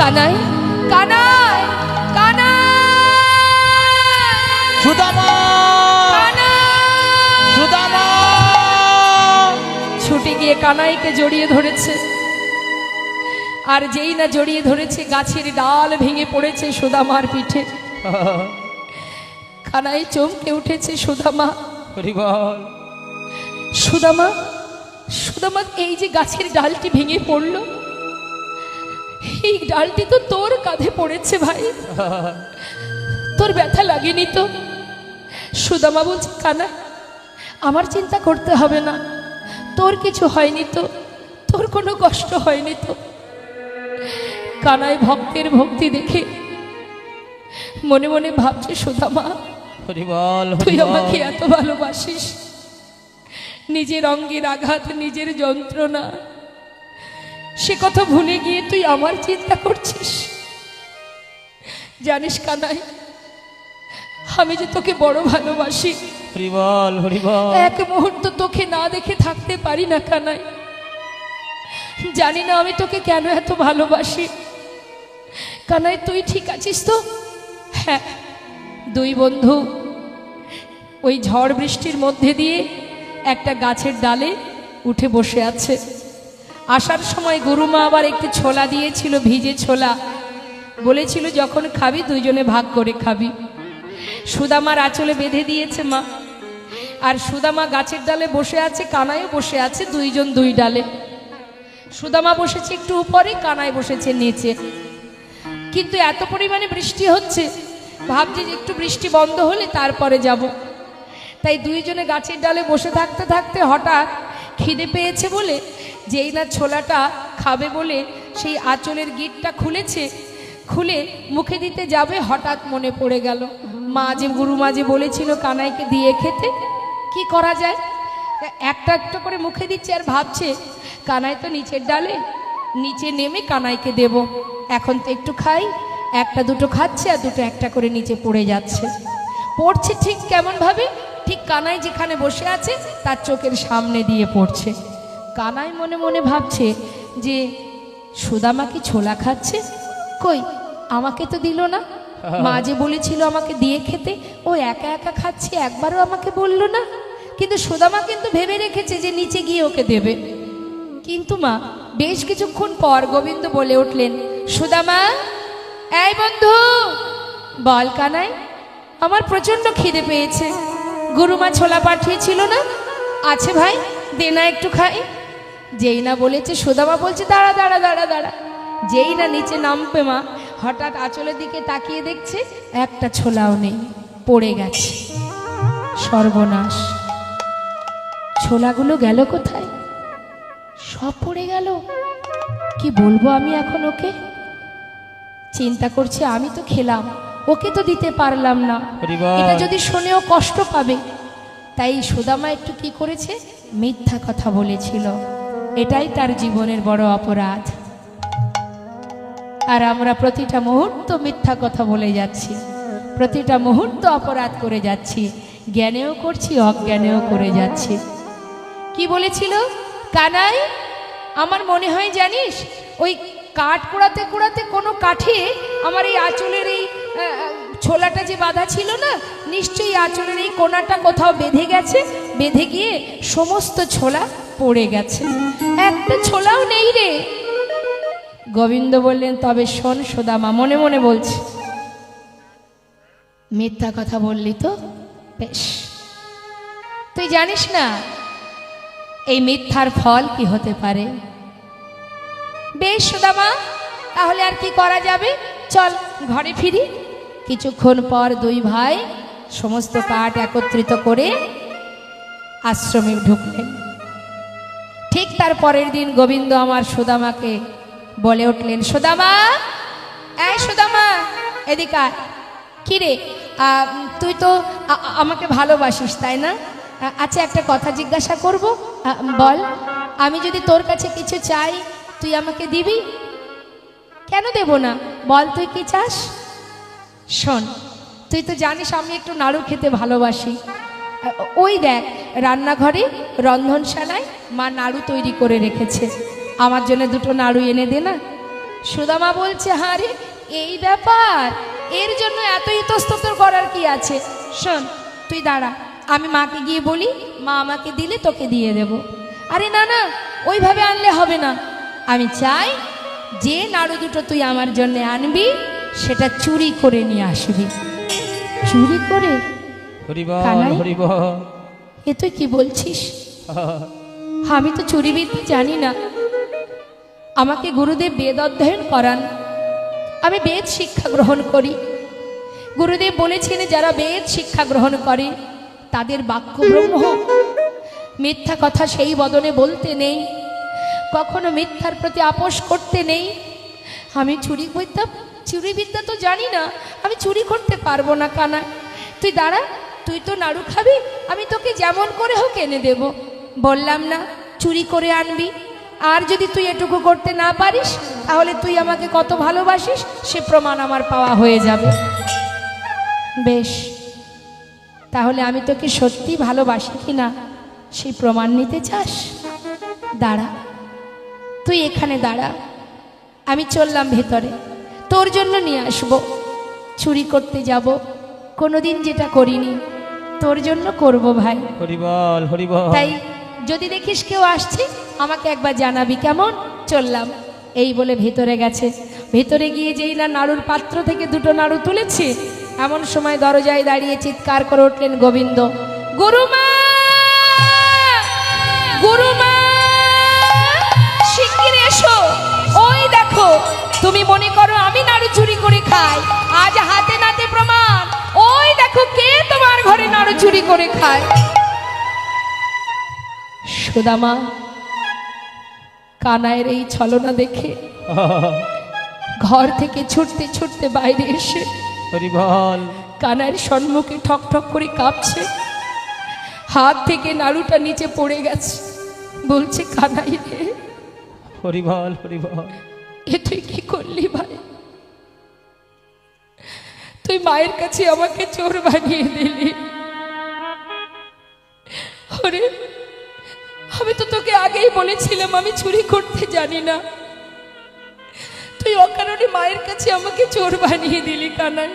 কানাই কানাই কানাই সুদামা সুদামা ছুটে গিয়ে কানাইকে জড়িয়ে ধরেছে। আর যেই না জড়িয়ে ধরেছে গাছের ডাল ভেঙে পড়েছে সুদামার পিঠে। কানাই চমকে উঠেছে। সুদামা সুদামা সুদামা এই যে গাছের ডালটি ভেঙে পড়লো, এই ডালটি তো তোর কাঁধে পড়েছে ভাই, তোর ব্যথা লাগেনি তো? সুদামা বলছে কানাই আমার চিন্তা করতে হবে না, তোর কিছু হয়নি তো, তোর কোনো কষ্ট হয়নি তো। কানাই ভক্তের ভক্তি দেখে মনে মনে ভাবছে সুদামা তুই আমাকে এত ভালোবাসিস, নিজের অঙ্গের আঘাত নিজের যন্ত্রণা সে কথা ভুলে গিয়ে তুই আমার চিন্তা করছিস। জানিস কানাই আমি যে তোকে বড় ভালোবাসি, এক মুহূর্ত তোকে না দেখে থাকতে পারি না কানাই। জানি না আমি তোকে কেন এত ভালোবাসি। কানাই তুই ঠিক আছিস তো? হ্যাঁ, দুই বন্ধু ওই ঝড় বৃষ্টির মধ্যে দিয়ে একটা গাছের ডালে উঠে বসে আছে। আসার সময় গুরুমা আবার একটু ছোলা দিয়েছিল, ভিজে ছোলা, বলেছিল যখন খাবি দুইজনে ভাগ করে খাবি। সুদামার আঁচলে বেঁধে দিয়েছে মা। আর সুদামা গাছের ডালে বসে আছে, কানাইও বসে আছে, দুইজন দুই ডালে। সুদামা বসেছে একটু উপরে, কানাই বসেছে নিচে। কিন্তু এত পরিমাণে বৃষ্টি হচ্ছে, ভাবছি যে একটু বৃষ্টি বন্ধ হলে তারপরে যাব। তাই দুইজনে গাছের ডালে বসে থাকতে থাকতে হঠাৎ খিদে পেয়েছে বলে যেই না ছোলাটা খাবে বলে সেই আঁচলের গিঁটটা খুলেছে, খুলে মুখে দিতে যাবে, হঠাৎ মনে পড়ে গেল মা যে গুরুমা যে বলেছিল কানাইকে দিয়ে খেতে, কি করা যায়? একটা একটা করে মুখে দিচ্ছে আর ভাবছে কানাই তো নিচের ডালে, নিচে নেমে কানাইকে দেব। এখন তো একটু খাই, একটা দুটো খাচ্ছে আর দুটো একটা করে নিচে পড়ে যাচ্ছে। পড়ছে ঠিক কেমন ভাবে? ঠিক কানাই যেখানে বসে আছে তার চোখের সামনে দিয়ে পড়ছে। কানাই মনে মনে ভাবছে যে সুদামা কি ছোলা খাচ্ছে, কই আমাকে তো দিল না, মা যে বলেছিল আমাকে দিয়ে খেতে, ও একা একা খাচ্ছে, একবারও আমাকে বলল না। কিন্তু সুদামা কিন্তু ভেবে রেখেছে যে নিচে গিয়ে ওকে দেবে। কিন্তু মা বেশ কিছুক্ষণ পর গোবিন্দ বলে উঠলেন, সুদামা এই বন্ধু বল কানাই আমার প্রচন্ড খিদে পেয়েছে, গুরুমা ছোলা পাঠিয়েছিল না, আছে ভাই দে না একটু খাই। যেই না বলেছে সুদামা বলছে দাঁড়া দাঁড়া দাঁড়া দাঁড়া। যেই না নিচে নামবে মা হঠাৎ আঁচলের দিকে তাকিয়ে দেখছে একটা ছোলাও নেই, পড়ে গেছে। সর্বনাশ, ছোলাগুলো গেল কোথায়? সব পড়ে গেল। কি বলবো আমি এখন ওকে? চিন্তা করছে আমি তো খেলাম, ওকে তো দিতে পারলাম না, এটা যদি শোনেও কষ্ট পাবে। তাই সুদামা একটু কি করেছে, মিথ্যা কথা বলেছিল। এটাই তার জীবনের বড় অপরাধ। আর আমরা প্রতিটা মুহূর্ত মিথ্যা কথা বলে যাচ্ছি, প্রতিটা মুহূর্ত অপরাধ করে যাচ্ছি, জ্ঞানেও করছি অজ্ঞানেও করে যাচ্ছি। কি বলেছিল কানাই? আমার মনে হয় জানিস ওই কাঠ কুড়াতে কুড়াতে কোনো কাঠে আমার এই আঁচলের এই ছোলাটা যে বাঁধা ছিল না, নিশ্চয়ই আঁচলের এই কোনাটা কোথাও বেঁধে গেছে, বেঁধে গিয়ে সমস্ত ছোলা পড়ে গেছে, একটা ছোলাও নেই রে। গোবিন্দ বললেন তবে শোন সুদামা, মনে মনে বলছি মিথ্যা কথা বললি তো বেশ, তুই জানিস না এই মিথ্যার ফল কি হতে পারে। বেশ সুদামা, তাহলে আর কি করা যাবে, চল ঘরে ফিরি। কিছুক্ষণ পর দুই ভাই সমস্ত কাঠ একত্রিত করে আশ্রমে ঢুকলেন। ঠিক তার পরের দিন গোবিন্দ আমার সুদামাকে বলে উঠলেন, সুদামা এই সুদামা এদিকে আয়। কি রে, তুই তো আমাকে ভালোবাসিস তাই না? আচ্ছা একটা কথা জিজ্ঞাসা করব, বল আমি যদি তোর কাছে কিছু চাই তুই আমাকে দিবি? কেন দেব না, বল তুই কি চাস? শোন, তুই তো জানিস আমি একটু নাড়ু খেতে ভালোবাসি। ওই দেখ রান্নাঘরে রন্ধনশালায় মা নাড়ু তৈরি করে রেখেছে, আমার জন্য দুটো নাড়ু এনে দে না। সুদামা বলছে, হ্যাঁ রে, এই ব্যাপার, এর জন্য এত ইতস্তত করার কি আছে? শোন, তুই দাঁড়া, আমি মাকে গিয়ে বলি, মা আমাকে দিলে তোকে দিয়ে দেব। আরে না না, ওইভাবে আনলে হবে না। আমি চাই যে নাড়ু দুটো তুই আমার জন্য আনবি সেটা চুরি করে নিয়ে আসবি। চুরি করে? এ তুই কি বলছিস? আমি তো চুরিবিদ্যা জানি না। আমাকে গুরুদেব বেদ অধ্যয়ন করান, আমি বেদ শিক্ষা গ্রহণ করি। গুরুদেব বলেছেন, যারা বেদ শিক্ষা গ্রহণ করে তাদের বাক্য ব্রহ্ম। মিথ্যা কথা সেই বদনে বলতে নেই, কখনো মিথ্যার প্রতি আপোষ করতে নেই। আমি চুরিবিদ্যা তো জানি না, আমি চুরি করতে পারবো না। কানা, তুই দাঁড়া, তুই তো নাড়ু খাবি, আমি তোকে যেমন করে হোক এনে দেব। বললাম না চুরি করে আনবি? আর যদি তুই এটুকু করতে না পারিস, তাহলে তুই আমাকে কত ভালোবাসিস সে প্রমাণ আমার পাওয়া হয়ে যাবে। বেশ, তাহলে আমি তোকে সত্যি ভালোবাসি কিনা সেই প্রমাণ নিতে চাস? দাঁড়া, তুই এখানে দাঁড়া, আমি চললাম ভেতরে, তোর জন্য নিয়ে আসব। চুরি করতে যাব, কোনোদিন যেটা করিনি, তোর জন্য করব ভাই। হরিবল হরিবল। তাই যদি দেখিস কেউ আসছে আমাকে একবার জানাবি, কেমন? চললাম। এই বলে ভেতরে গেছে। ভেতরে গিয়ে যেই না নাড়ুর পাত্র থেকে দুটো নাড়ু তুলেছে, এমন সময় দরজায় দাঁড়িয়ে চিৎকার করে উঠলেন গোবিন্দ, গুরুমা, গুরুমা, শিগগির এসো। ওই দেখো, তুমি মনে করো আমি নাড়ু চুরি করে খাই, আজ হাতে নাতে প্রমাণ। ওই দেখো কে তোমার ঘরে নাড়ু চুরি করে খায়। সুদামা কানাইয়ের এই ছলনা দেখে ঘর থেকে ছুটতে ছুটতে বাইরে এসে কানাইয়ের সম্মুখে ঠক ঠক করে কাঁপছে, হাত থেকে নাড়ুটা নিচে পড়ে গেছে। বলছে, কানাই রে, হরিবল হরিবল, এ তুই কি করলি ভাই? তুই মায়ের কাছে আমাকে চোর বানিয়ে দিলি। ওরে, আমি তো তোকে আগেই বলেছিলাম আমি চুরি করতে জানি না, তুই অকারণে মায়ের কাছে আমাকে চোর বানিয়ে দিলি। কানাই,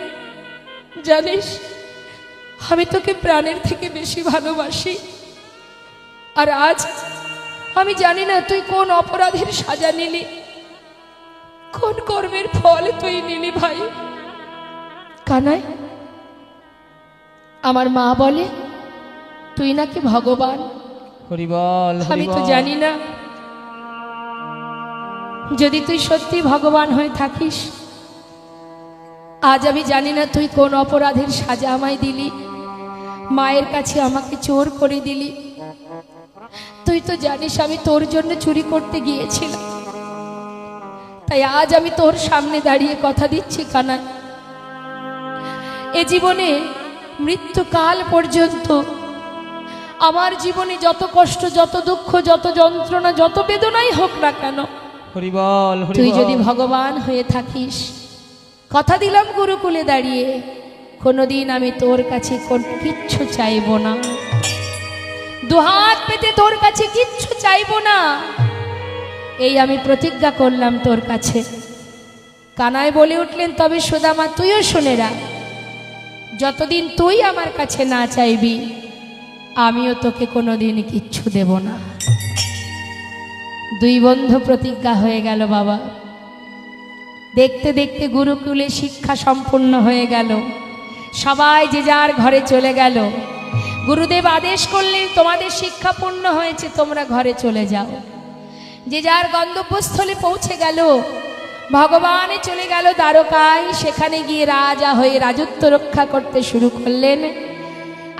জানিস আমি তোকে প্রাণের থেকে বেশি ভালোবাসি। আর আজ আমি জানি না তুই কোন অপরাধের সাজা নিলি, কোন কর্মের ফল তুই নিলি ভাই। কানাই, আমার মা বলে তুই নাকি ভগবান। আমি তো জানি না, যদি তুই সত্যি ভগবান হয়ে থাকিস, আজ আমি জানি না তুই কোন অপরাধের সাজা আমায় দিলি, মায়ের কাছে আমাকে চোর করে দিলি। তুই তো জানিস আমি তোর জন্য চুরি করতে গিয়েছিলাম, তাই আজ আমি তোর সামনে দাঁড়িয়ে কথা দিচ্ছি কানাই, এ জীবনে মৃত্যুকাল পর্যন্ত আমার জীবনে যত কষ্ট, যত দুঃখ, যত যন্ত্রণা, যত বেদনাই হোক না কেন, তুই যদি ভগবান হয়ে থাকিস, কথা দিলাম গুরুকুলে দাঁড়িয়ে কোনোদিন আমি তোর কাছে কিচ্ছু চাইব না, দুহাত পেতে তোর কাছে কিচ্ছু চাইব না, এই আমি প্রতিজ্ঞা করলাম তোর কাছে। কানাই বলে উঠলেন, তবে সুদামা তুইও শুনে রাখ, যতদিন তুই আমার কাছে না চাইবি আমিও তোকে কোনোদিন কিচ্ছু দেব না। দুই বন্ধু প্রতিজ্ঞা হয়ে গেল বাবা। দেখতে দেখতে গুরুকুলে শিক্ষা সম্পূর্ণ হয়ে গেল, সবাই যে যার ঘরে চলে গেল। গুরুদেব আদেশ করলেন, তোমাদের শিক্ষা পূর্ণ হয়েছে, তোমরা ঘরে চলে যাও। যে যার গন্তব্যস্থলে পৌঁছে গেল। ভগবানে চলে গেল দ্বারকায়, সেখানে গিয়ে রাজা হয়ে রাজত্ব রক্ষা করতে শুরু করলেন।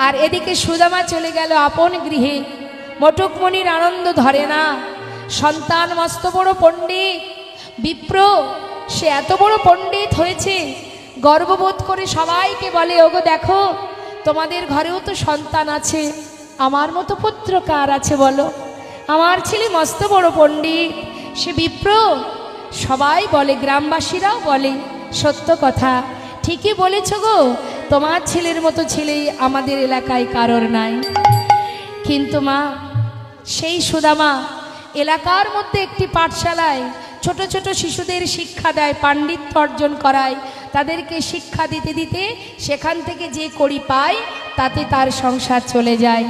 আর এদিকে সুদামা চলে গেল আপন গৃহে। মটুকমণির আনন্দ ধরে না, সন্তান মস্ত বড় পণ্ডিত, বিপ্র, সে এত বড় পণ্ডিত হয়েছে, গর্ববোধ করে সবাইকে বলে, ওগো দেখো তোমাদের ঘরেও তো সন্তান আছে, আমার মতো পুত্র কার আছে বলো, আমার ছেলে মস্ত বড় পণ্ডিত, সে বিপ্র। সবাই বলে, গ্রামবাসীরাও বলে, সত্য কথা, ঠিকই বলেছ গো, তোমার ছেলের মতো ছেলে আমাদের এলাকায় কারোর নাই। কিন্তু মা, সেই সুদামা এলাকার মধ্যে একটি পাঠশালায় ছোট ছোট শিশুদের শিক্ষা দেয়, পাণ্ডিত্য অর্জন করায়, তাদেরকে শিক্ষা দিতে দিতে সেখান থেকে যে কড়ি পায় তাতে তার সংসার চলে যায়।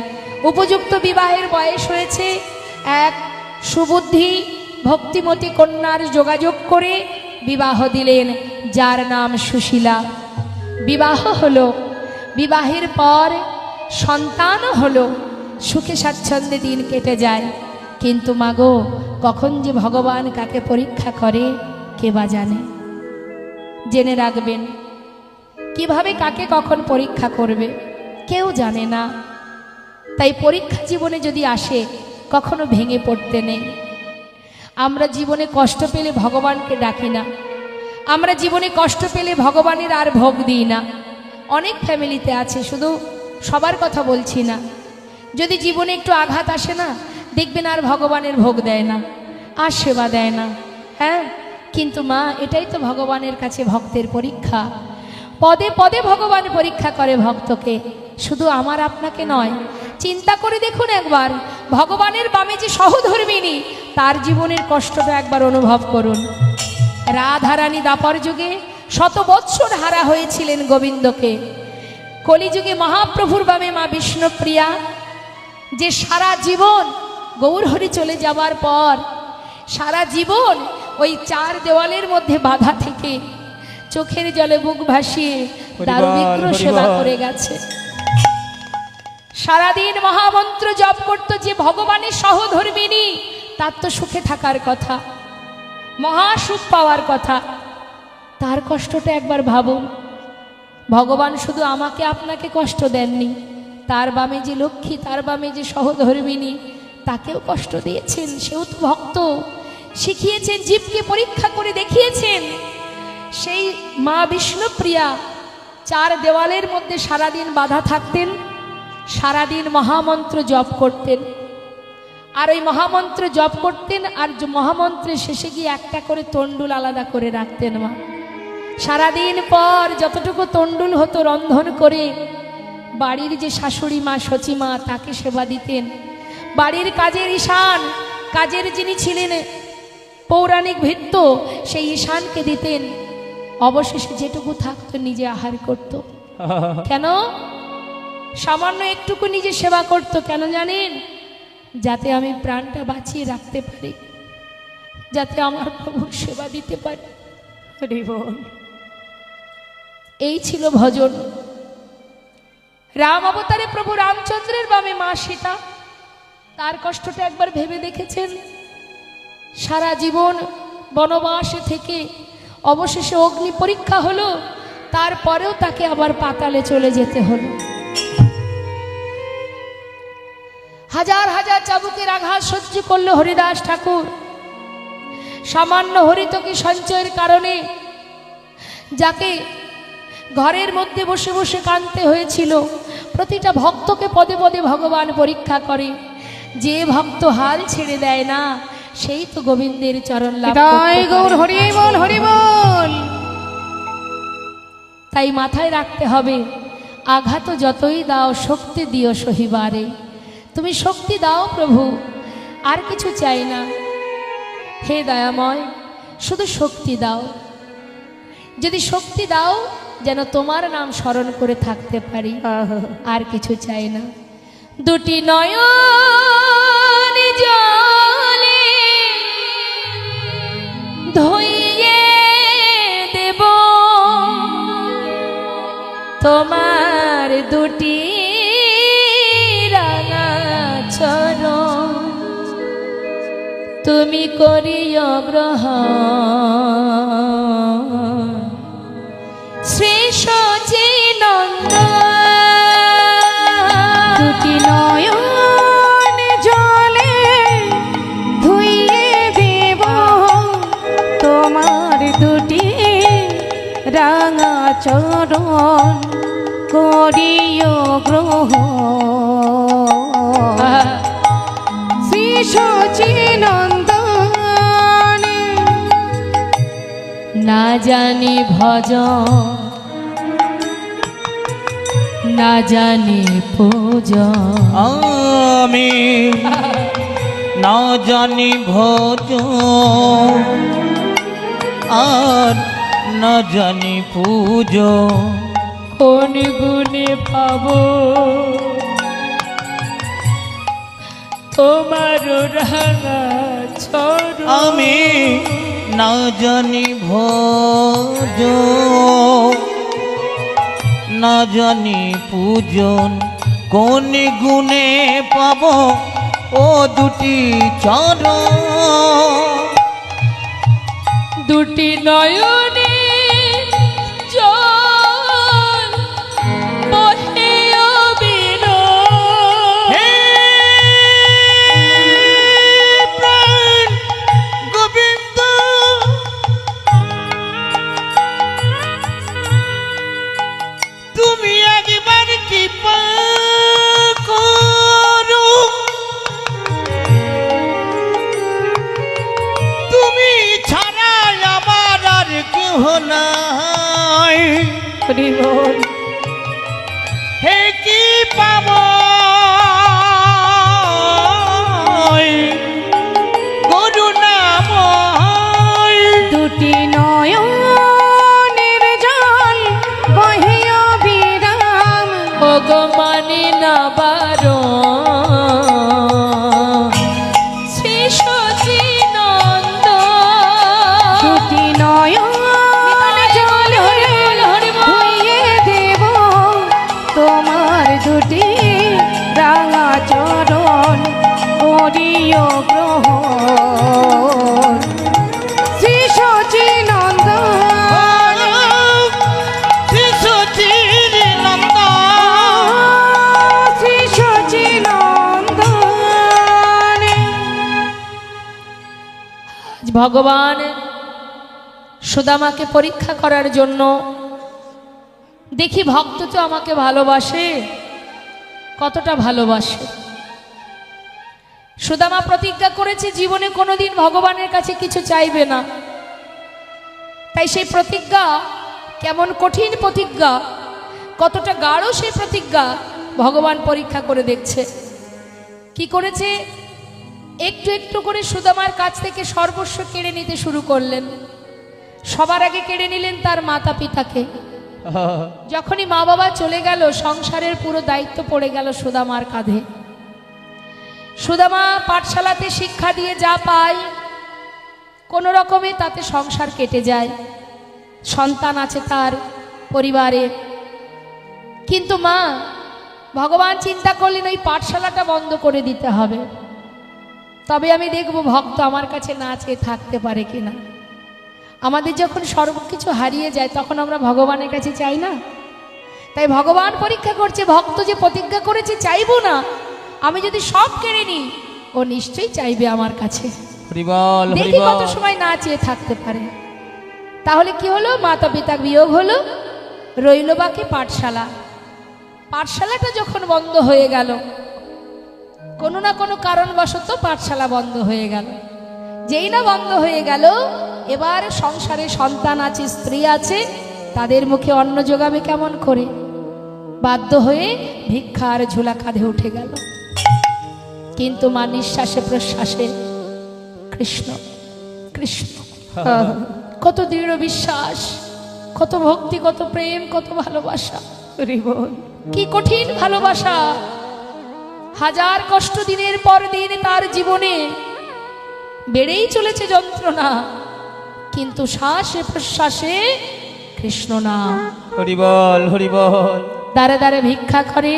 উপযুক্ত বিবাহের বয়স হয়েছে, এক সুবুদ্ধি ভক্তিমতী কন্যার যোগাযোগ করে বিবাহ দিলেন, যার নাম সুশীলা। বিবাহ হলো, বিবাহের পর সন্তানও হলো, সুখে স্বাচ্ছন্দ্যে দিন কেটে যায়। কিন্তু মাগো, কখন যে ভগবান কাকে পরীক্ষা করে কে বা জানে। জেনে রাখবেন, কিভাবে কাকে কখন পরীক্ষা করবে কেউ জানে না। তাই পরীক্ষা জীবনে যদি আসে কখনো ভেঙে পড়তে নেই। আমরা জীবনে কষ্ট পেলে ভগবানকে ডাকি না, আমরা জীবনে কষ্ট পেলে ভগবানের আর ভোগ দিই না। অনেক ফ্যামিলিতে আছে, শুধু সবার কথা বলছি না, যদি জীবনে একটু আঘাত আসে না, দেখবেন আর ভগবানের ভোগ দেয় না, আর সেবা দেয় না। হ্যাঁ, কিন্তু মা, এটাই তো ভগবানের কাছে ভক্তের পরীক্ষা। পদে পদে ভগবান পরীক্ষা করে ভক্তকে, শুধু আমার আপনাকে নয়। চিন্তা করে দেখুন একবার, ভগবানের বামে যে সহধর্মিনী, তার জীবনের কষ্টটা একবার অনুভব করুন। রাধারানী দাপর যুগে শত বৎসর হারা হয়েছিলেন গোবিন্দকে। কলিযুগে মহাপ্রভুর বামে মা বিষ্ণুপ্রিয়া, যে সারা জীবন গৌরহরি চলে যাবার পর সারা জীবন ওই চার দেওয়ালের মধ্যে বাধা থেকে চোখের জলে বুক ভাসিয়ে দারু বিগ্রহ সেবা করে গেছে। সারাদিন মহামন্ত্র জপ করত, যে ভগবানের সহধর্মিনী, তার তো সুখে থাকার কথা, মহাসুখ পাওয়ার কথা। তার কষ্টটা একবার ভাবুন। ভগবান শুধু আমাকে আপনাকে কষ্ট দেননি, তার বামে যে লক্ষ্মী, তার বামে যে সহধর্মিনী, তাকেও কষ্ট দিয়েছেন। সেও তো ভক্ত, শিখিয়েছেন, জীবকে পরীক্ষা করে দেখিয়েছেন। সেই মা বিষ্ণুপ্রিয়া চার দেওয়ালের মধ্যে সারাদিন বাধা থাকতেন, সারাদিন মহামন্ত্র জপ করতেন। আর ওই মহামন্ত্র জপ করতেন, আর মহামন্ত্রের শেষে গিয়ে একটা করে তণ্ডুল আলাদা করে রাখতেন মা। সারাদিন পর যতটুকু তণ্ডুল হতো রন্ধন করে বাড়ির যে শাশুড়ি মা, সচিমা, তাকে সেবা দিতেন। বাড়ির কাজের ঈশান, কাজের যিনি ছিলেন পৌরাণিক ভৃত্য, সেই ঈশানকে দিতেন। অবশেষে যেটুকু থাকতো নিজে আহার করত। কেন? সামান্য একটুকু নিজে সেবা করত। কেন জানেন? যাতে আমি প্রাণটা বাঁচিয়ে রাখতে পারি, যাতে আমার প্রভুর সেবা দিতে পারি। এই ছিল ভজন। রাম অবতারে প্রভু রামচন্দ্রের বামে মা সীতা, তার কষ্টটা একবার ভেবে দেখেছেন? সারা জীবন বনবাসে থেকে অবশেষে অগ্নি পরীক্ষা হলো, তারপরেও তাকে আবার পাতালে চলে যেতে হলো। হাজার হাজার চাবুকের আঘাত সহ্য করলো হরিদাস ঠাকুর। সামান্য হরিতকি সঞ্চয়ের কারণে যাকে ঘরের মধ্যে বসে বসে কাঁদতে হয়েছিল, প্রতিটা ভক্তকে পদে পদে ভগবান পরীক্ষা করে। যে ভক্ত হাল ছেড়ে দেয় না, সেই তো গোবিন্দের চরণ লাভ করতে পারে। তাই মাথায় রাখতে হবে, আঘাত যতই দাও শক্তি দিও সহিবারে। তুমি শক্তি দাও প্রভু, আর কিছু চাই না। হে দয়াময়, শুধু শক্তি দাও। যদি শক্তি দাও, যেন তোমার নাম স্মরণ করে থাকতে পারি, আর কিছু চাই না। দুটি নয়ন জলে ধুইয়ে দেব তোমার দুটি রাঙা চরণ, তুমি করিও গ্রহণ শ্রী সচিনন্দন। দুটি নয়ন জলে ধুইয়ে দেব তোমার দুটি রাঙা চরণ, করিও গ্রহণ শ্রী সচিনন্দন। না জানি ভজন, না জানি পূজন, আমি না জানি ভজন, আর না জানি পুজো কোন গুণে পাবো তোমার রাঙা চরণ। আমি না জানি ভোজ না জানি পূজন কোন গুণে পাব ও দুটি চরণ। দুটি নয়নে জল বহে অবিরাম। হে প্রাণ গোবিন্দ তুমি একবার কৃপা করো তুমি ছাড়া আমার আর কেহ নাই। হরি বল। হে কি পাব করুণাময় দুটি নয়নের জল বহে অবিরাম। ভগবানী না বারণ শ্রী সচিনন্দ। দুটি নয়ন জল ধুইয়ে দেব তোমার দুটি রাঙা চরণ করিও গ্রহণ। শ্রী সচিনন্দন শিশুচির নন্দ শ্রী সচিনন্দন। আজ ভগবান সুদামাকে পরীক্ষা করার জন্য দেখি ভক্ত তো আমাকে ভালোবাসে, কতটা ভালোবাসে। সুদামা প্রতিজ্ঞা করেছে জীবনে কোনোদিন ভগবানের কাছে কিছু চাইবে না। তাই সেই প্রতিজ্ঞা কেমন কঠিন প্রতিজ্ঞা, কতটা গাঢ় সেই প্রতিজ্ঞা ভগবান পরীক্ষা করে দেখছে। কি করেছে, একটু একটু করে সুদামার কাছ থেকে সর্বস্ব কেড়ে নিতে শুরু করলেন। সবার আগে কেড়ে নিলেন তার মাতা পিতাকে। যখনই মা বাবা চলে গেল সংসারের পুরো দায়িত্ব পড়ে গেল সুদামার কাঁধে। সুদামা পাঠশালাতে শিক্ষা দিয়ে যা পায় কোনো রকমে তাতে সংসার কেটে যায়, সন্তান আছে তার পরিবারে। কিন্তু মা ভগবান চিন্তা করলেন ওই পাঠশালাটা বন্ধ করে দিতে হবে, তবে আমি দেখব ভক্ত আমার কাছে না চেয়ে থাকতে পারে কিনা। আমাদের যখন সর্বকিছু হারিয়ে যায় তখন আমরা ভগবানের কাছে চাই না। তাই ভগবান পরীক্ষা করছে, ভক্ত যে প্রতিজ্ঞা করেছে চাইবো না, আমি যদি সব কেড়ে নিই ও নিশ্চয়ই চাইবে আমার কাছে। হরি বল হরি দেখি কত বল। সময় না চেয়ে থাকতে পারে। তাহলে কি হলো, মাতা পিতা বিয়োগ হলো, রইল বাকি পাঠশালা। পাঠশালাটা যখন বন্ধ হয়ে গেল, কোনো না কোনো কারণবশত পাঠশালা বন্ধ হয়ে গেল। যেই না বন্ধ হয়ে গেল, এবার সংসারে সন্তান আছে, স্ত্রী আছে, তাদের মুখে অন্ন জোগাবে কেমন করে? বাধ্য হয়ে ভিক্ষার ঝোলা কাঁধে উঠে গেল। কিন্তু মা নিঃশ্বাসে প্রশ্বাসে কৃষ্ণ কৃষ্ণ, কত দৃঢ় বিশ্বাস, কত ভক্তি, কত প্রেম, কত ভালোবাসা। হরি বল। কি কঠিন ভালোবাসা! হাজার কষ্ট দিনের পর দিন তার জীবনে বেড়েই চলেছে যন্ত্রণা, কিন্তু শ্বাসে প্রশ্বাসে কৃষ্ণ নাম। হরি বল হরি বল। দাঁড়ে দাঁড়ে ভিক্ষা করে,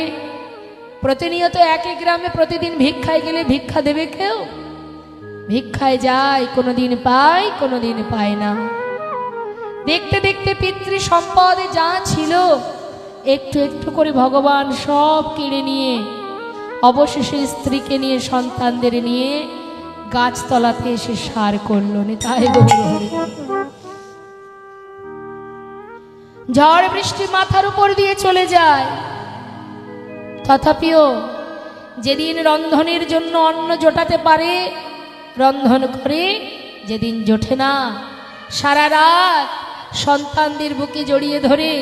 প্রতিনিয়ত একই গ্রামে প্রতিদিন ভিক্ষায় গেলে ভিক্ষা দেবে কেউ? ভিক্ষায় যায়, কোনোদিন পায়, কোনোদিন পায় না। দেখতে দেখতে পিতৃ সম্পদ যা ছিল একটু একটু করে ভগবান সব কেড়ে নিয়ে অবশেষে স্ত্রীকে নিয়ে সন্তানদের নিয়ে গাছতলাতে এসে সার করল। নিতাই গৌর হরি। ঝড় বৃষ্টি মাথার উপর দিয়ে চলে যায়, তথাপিও যেদিন রন্ধনের জন্য অন্ন জোটাতে পারে রন্ধন করে, যেদিন জোটে না সারা রাত সন্তানদের বুকে জড়িয়ে ধরে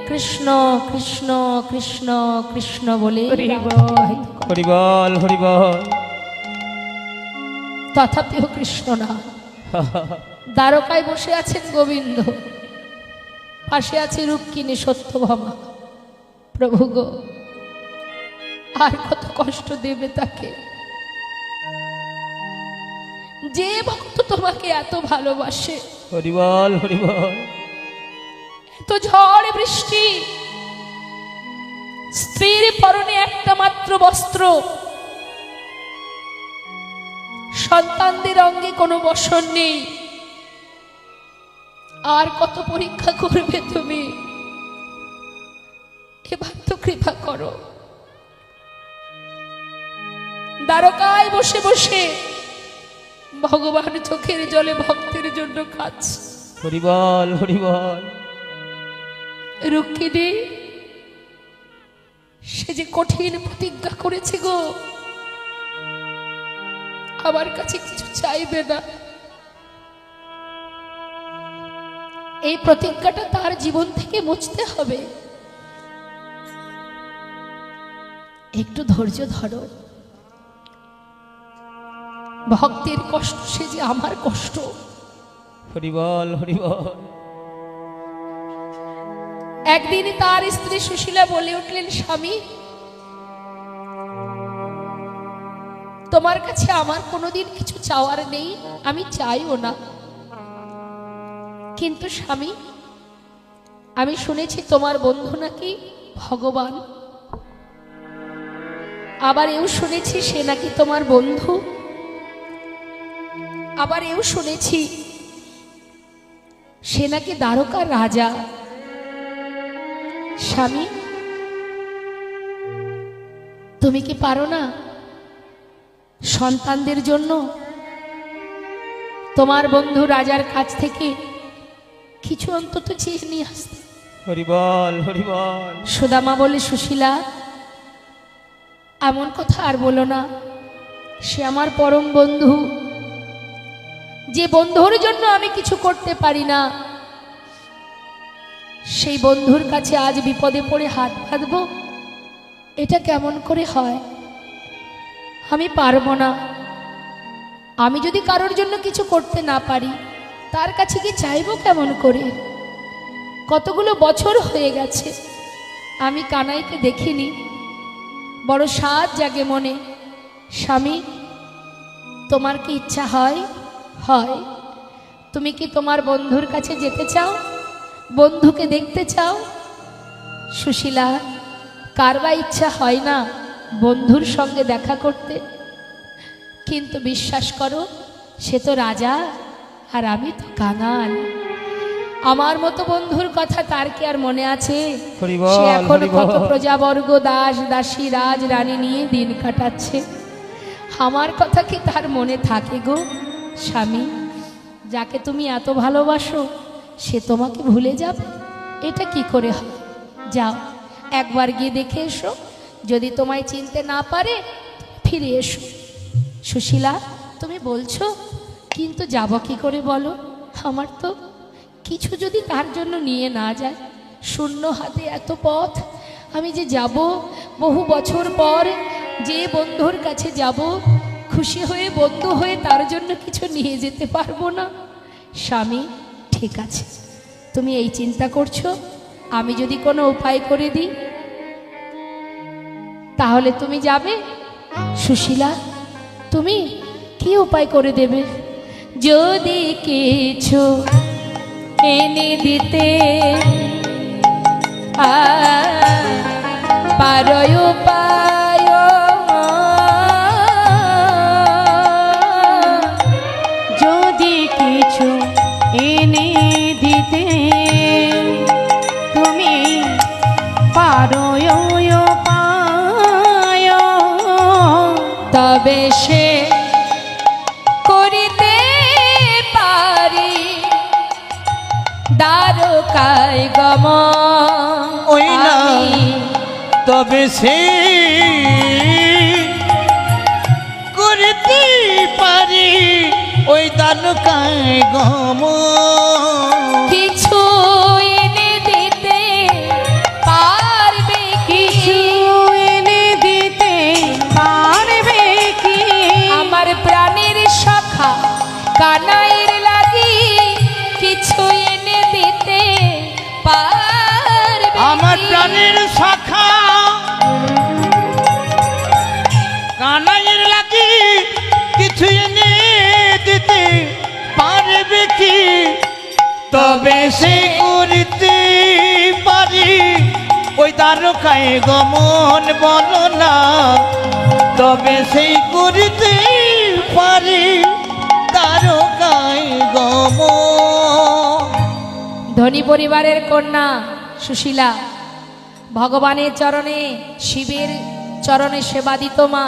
কৃষ্ণ কৃষ্ণ কৃষ্ণ কৃষ্ণ বলে হরি বল হরি বল। তথাপিও কৃষ্ণ না। দ্বারকায় বসে আছেন গোবিন্দ, পাশে আছে রুক্মিণী সত্যভামা। প্রভু গো, আর কত কষ্ট দেবে তাকে? যে ভক্ত তোমাকে এত ভালোবাসে, হরিবল হরিবল। এত ঝড় বৃষ্টি, স্ত্রীর পরনে একটা মাত্র বস্ত্র, সন্তানদের অঙ্গে কোনো বসন নেই, আর কত পরীক্ষা করবে তুমি? এবার তো কৃপা করো। দ্বারকায় বসে বসে ভগবান চোখের জলে ভক্তের জন্য কাঁদছে। হরিবল হরিবল। রুক্মিণী, সে যে কঠিন প্রতিজ্ঞা করেছে গো, আমার কাছে কিছু চাইবে না। এই প্রতিজ্ঞাটা তার জীবন থেকে মুছতে হবে। একটু ধৈর্য ধরো। ভক্তের কষ্ট সে যে আমার কষ্ট। হরিবল হরিবল। একদিন তার স্ত্রী সুশীলা বলে উঠলেন, স্বামী, তোমার কাছে আমার কোনোদিন কিছু চাওয়ার নেই, আমি চাইও না। কিন্তু স্বামী, আমি শুনেছি তোমার বন্ধু নাকি ভগবান, আবার এও শুনেছি সে নাকি তোমার বন্ধু, আবার এও শুনেছি সে নাকি দ্বারকার রাজা। স্বামী, তুমি কি পারো না সন্তানদের জন্য তোমার বন্ধু রাজার কাছ থেকে কিছু অন্তত চেয়ে নিয়ে আসতে? হরিবল হরিবল। সুদামা বলে, সুশীলা, এমন কথা আর বলো না। সে আমার পরম বন্ধু, যে বন্ধুর জন্য আমি কিছু করতে পারি না, সেই বন্ধুর কাছে আজ বিপদে পড়ে হাত বাঁধবো, এটা কেমন করে হয়? আমি পারবো না। আমি যদি কারোর জন্য কিছু করতে না পারি, তার কাছে কি চাইবো কেমন করে? কতগুলো বছর হয়ে গেছে আমি কানাইকে দেখিনি, বড় সাধ জাগে মনে। স্বামী, তোমার কি ইচ্ছা হয়? হয়। তুমি কি তোমার বন্ধুর কাছে যেতে চাও? বন্ধুকে দেখতে চাও? সুশীলা, কার বা ইচ্ছা হয় না বন্ধুর সঙ্গে দেখা করতে? কিন্তু বিশ্বাস করো, সে তো রাজা আর আমি তো কাঙাল। আমার মতো বন্ধুর কথা তার কি আর মনে আছে? হরিবল, সে এখন হরিবল। কত প্রজাবর্গ, দাস দাসী, রাজ রানী নিয়ে দিন কাটাচ্ছে। আমার কথা কি তার মনে থাকে গো? স্বামী, যাকে তুমি এত ভালোবাসো সে তোমাকে ভুলে যাবে? এটা কি করে হয়? যাও, একবার গিয়ে দেখে এসো। যদি তোমায় চিনতে না পারে ফিরে এসো। সুশীলা, তুমি বলছো, কিন্তু যাব কি করে বলো? আমার তো কিছু যদি তার জন্য নিয়ে না যায়, শূন্য হাতে এত পথ আমি যে যাব, বহু বছর পর যে বন্ধুর কাছে যাব, খুশি হয়ে বন্ধু হয়ে তার জন্য কিছু নিয়ে যেতে পারবো না। স্বামী, ঠিক আছে, তুমি এই চিন্তা করছো, আমি যদি কোনো উপায় করে দিই তাহলে তুমি যাবে? সুশীলা, তুমি কি উপায় করে দেবে? যদি কিছু এনে দিতে পারো উপায়, যদি কিছু এনে দিতে তুমি পারো উপায়, তবে সে করিতে পারি দ্বারকায় গমন। ওই না, আমি তবে সে করতে পারি ওই দ্বারকায় গমন। কিছু এনে দিতে পারবে কিছু এনে দিতে পারবে কি? আমার প্রাণের সখা কানাইয়ের লাগি কানাইয়ের শাখা কানাইয়ের লাগি কিছু এনে দিতে পারবে কি তবে সে করতে পারি ওই দ্বারকায় গমন বলো না তবে সেই করতে পারি দ্বারকায় গমন। ধনী পরিবারের কন্যা সুশীলা ভগবানের চরণে শিবের চরণে সেবা দিত মা,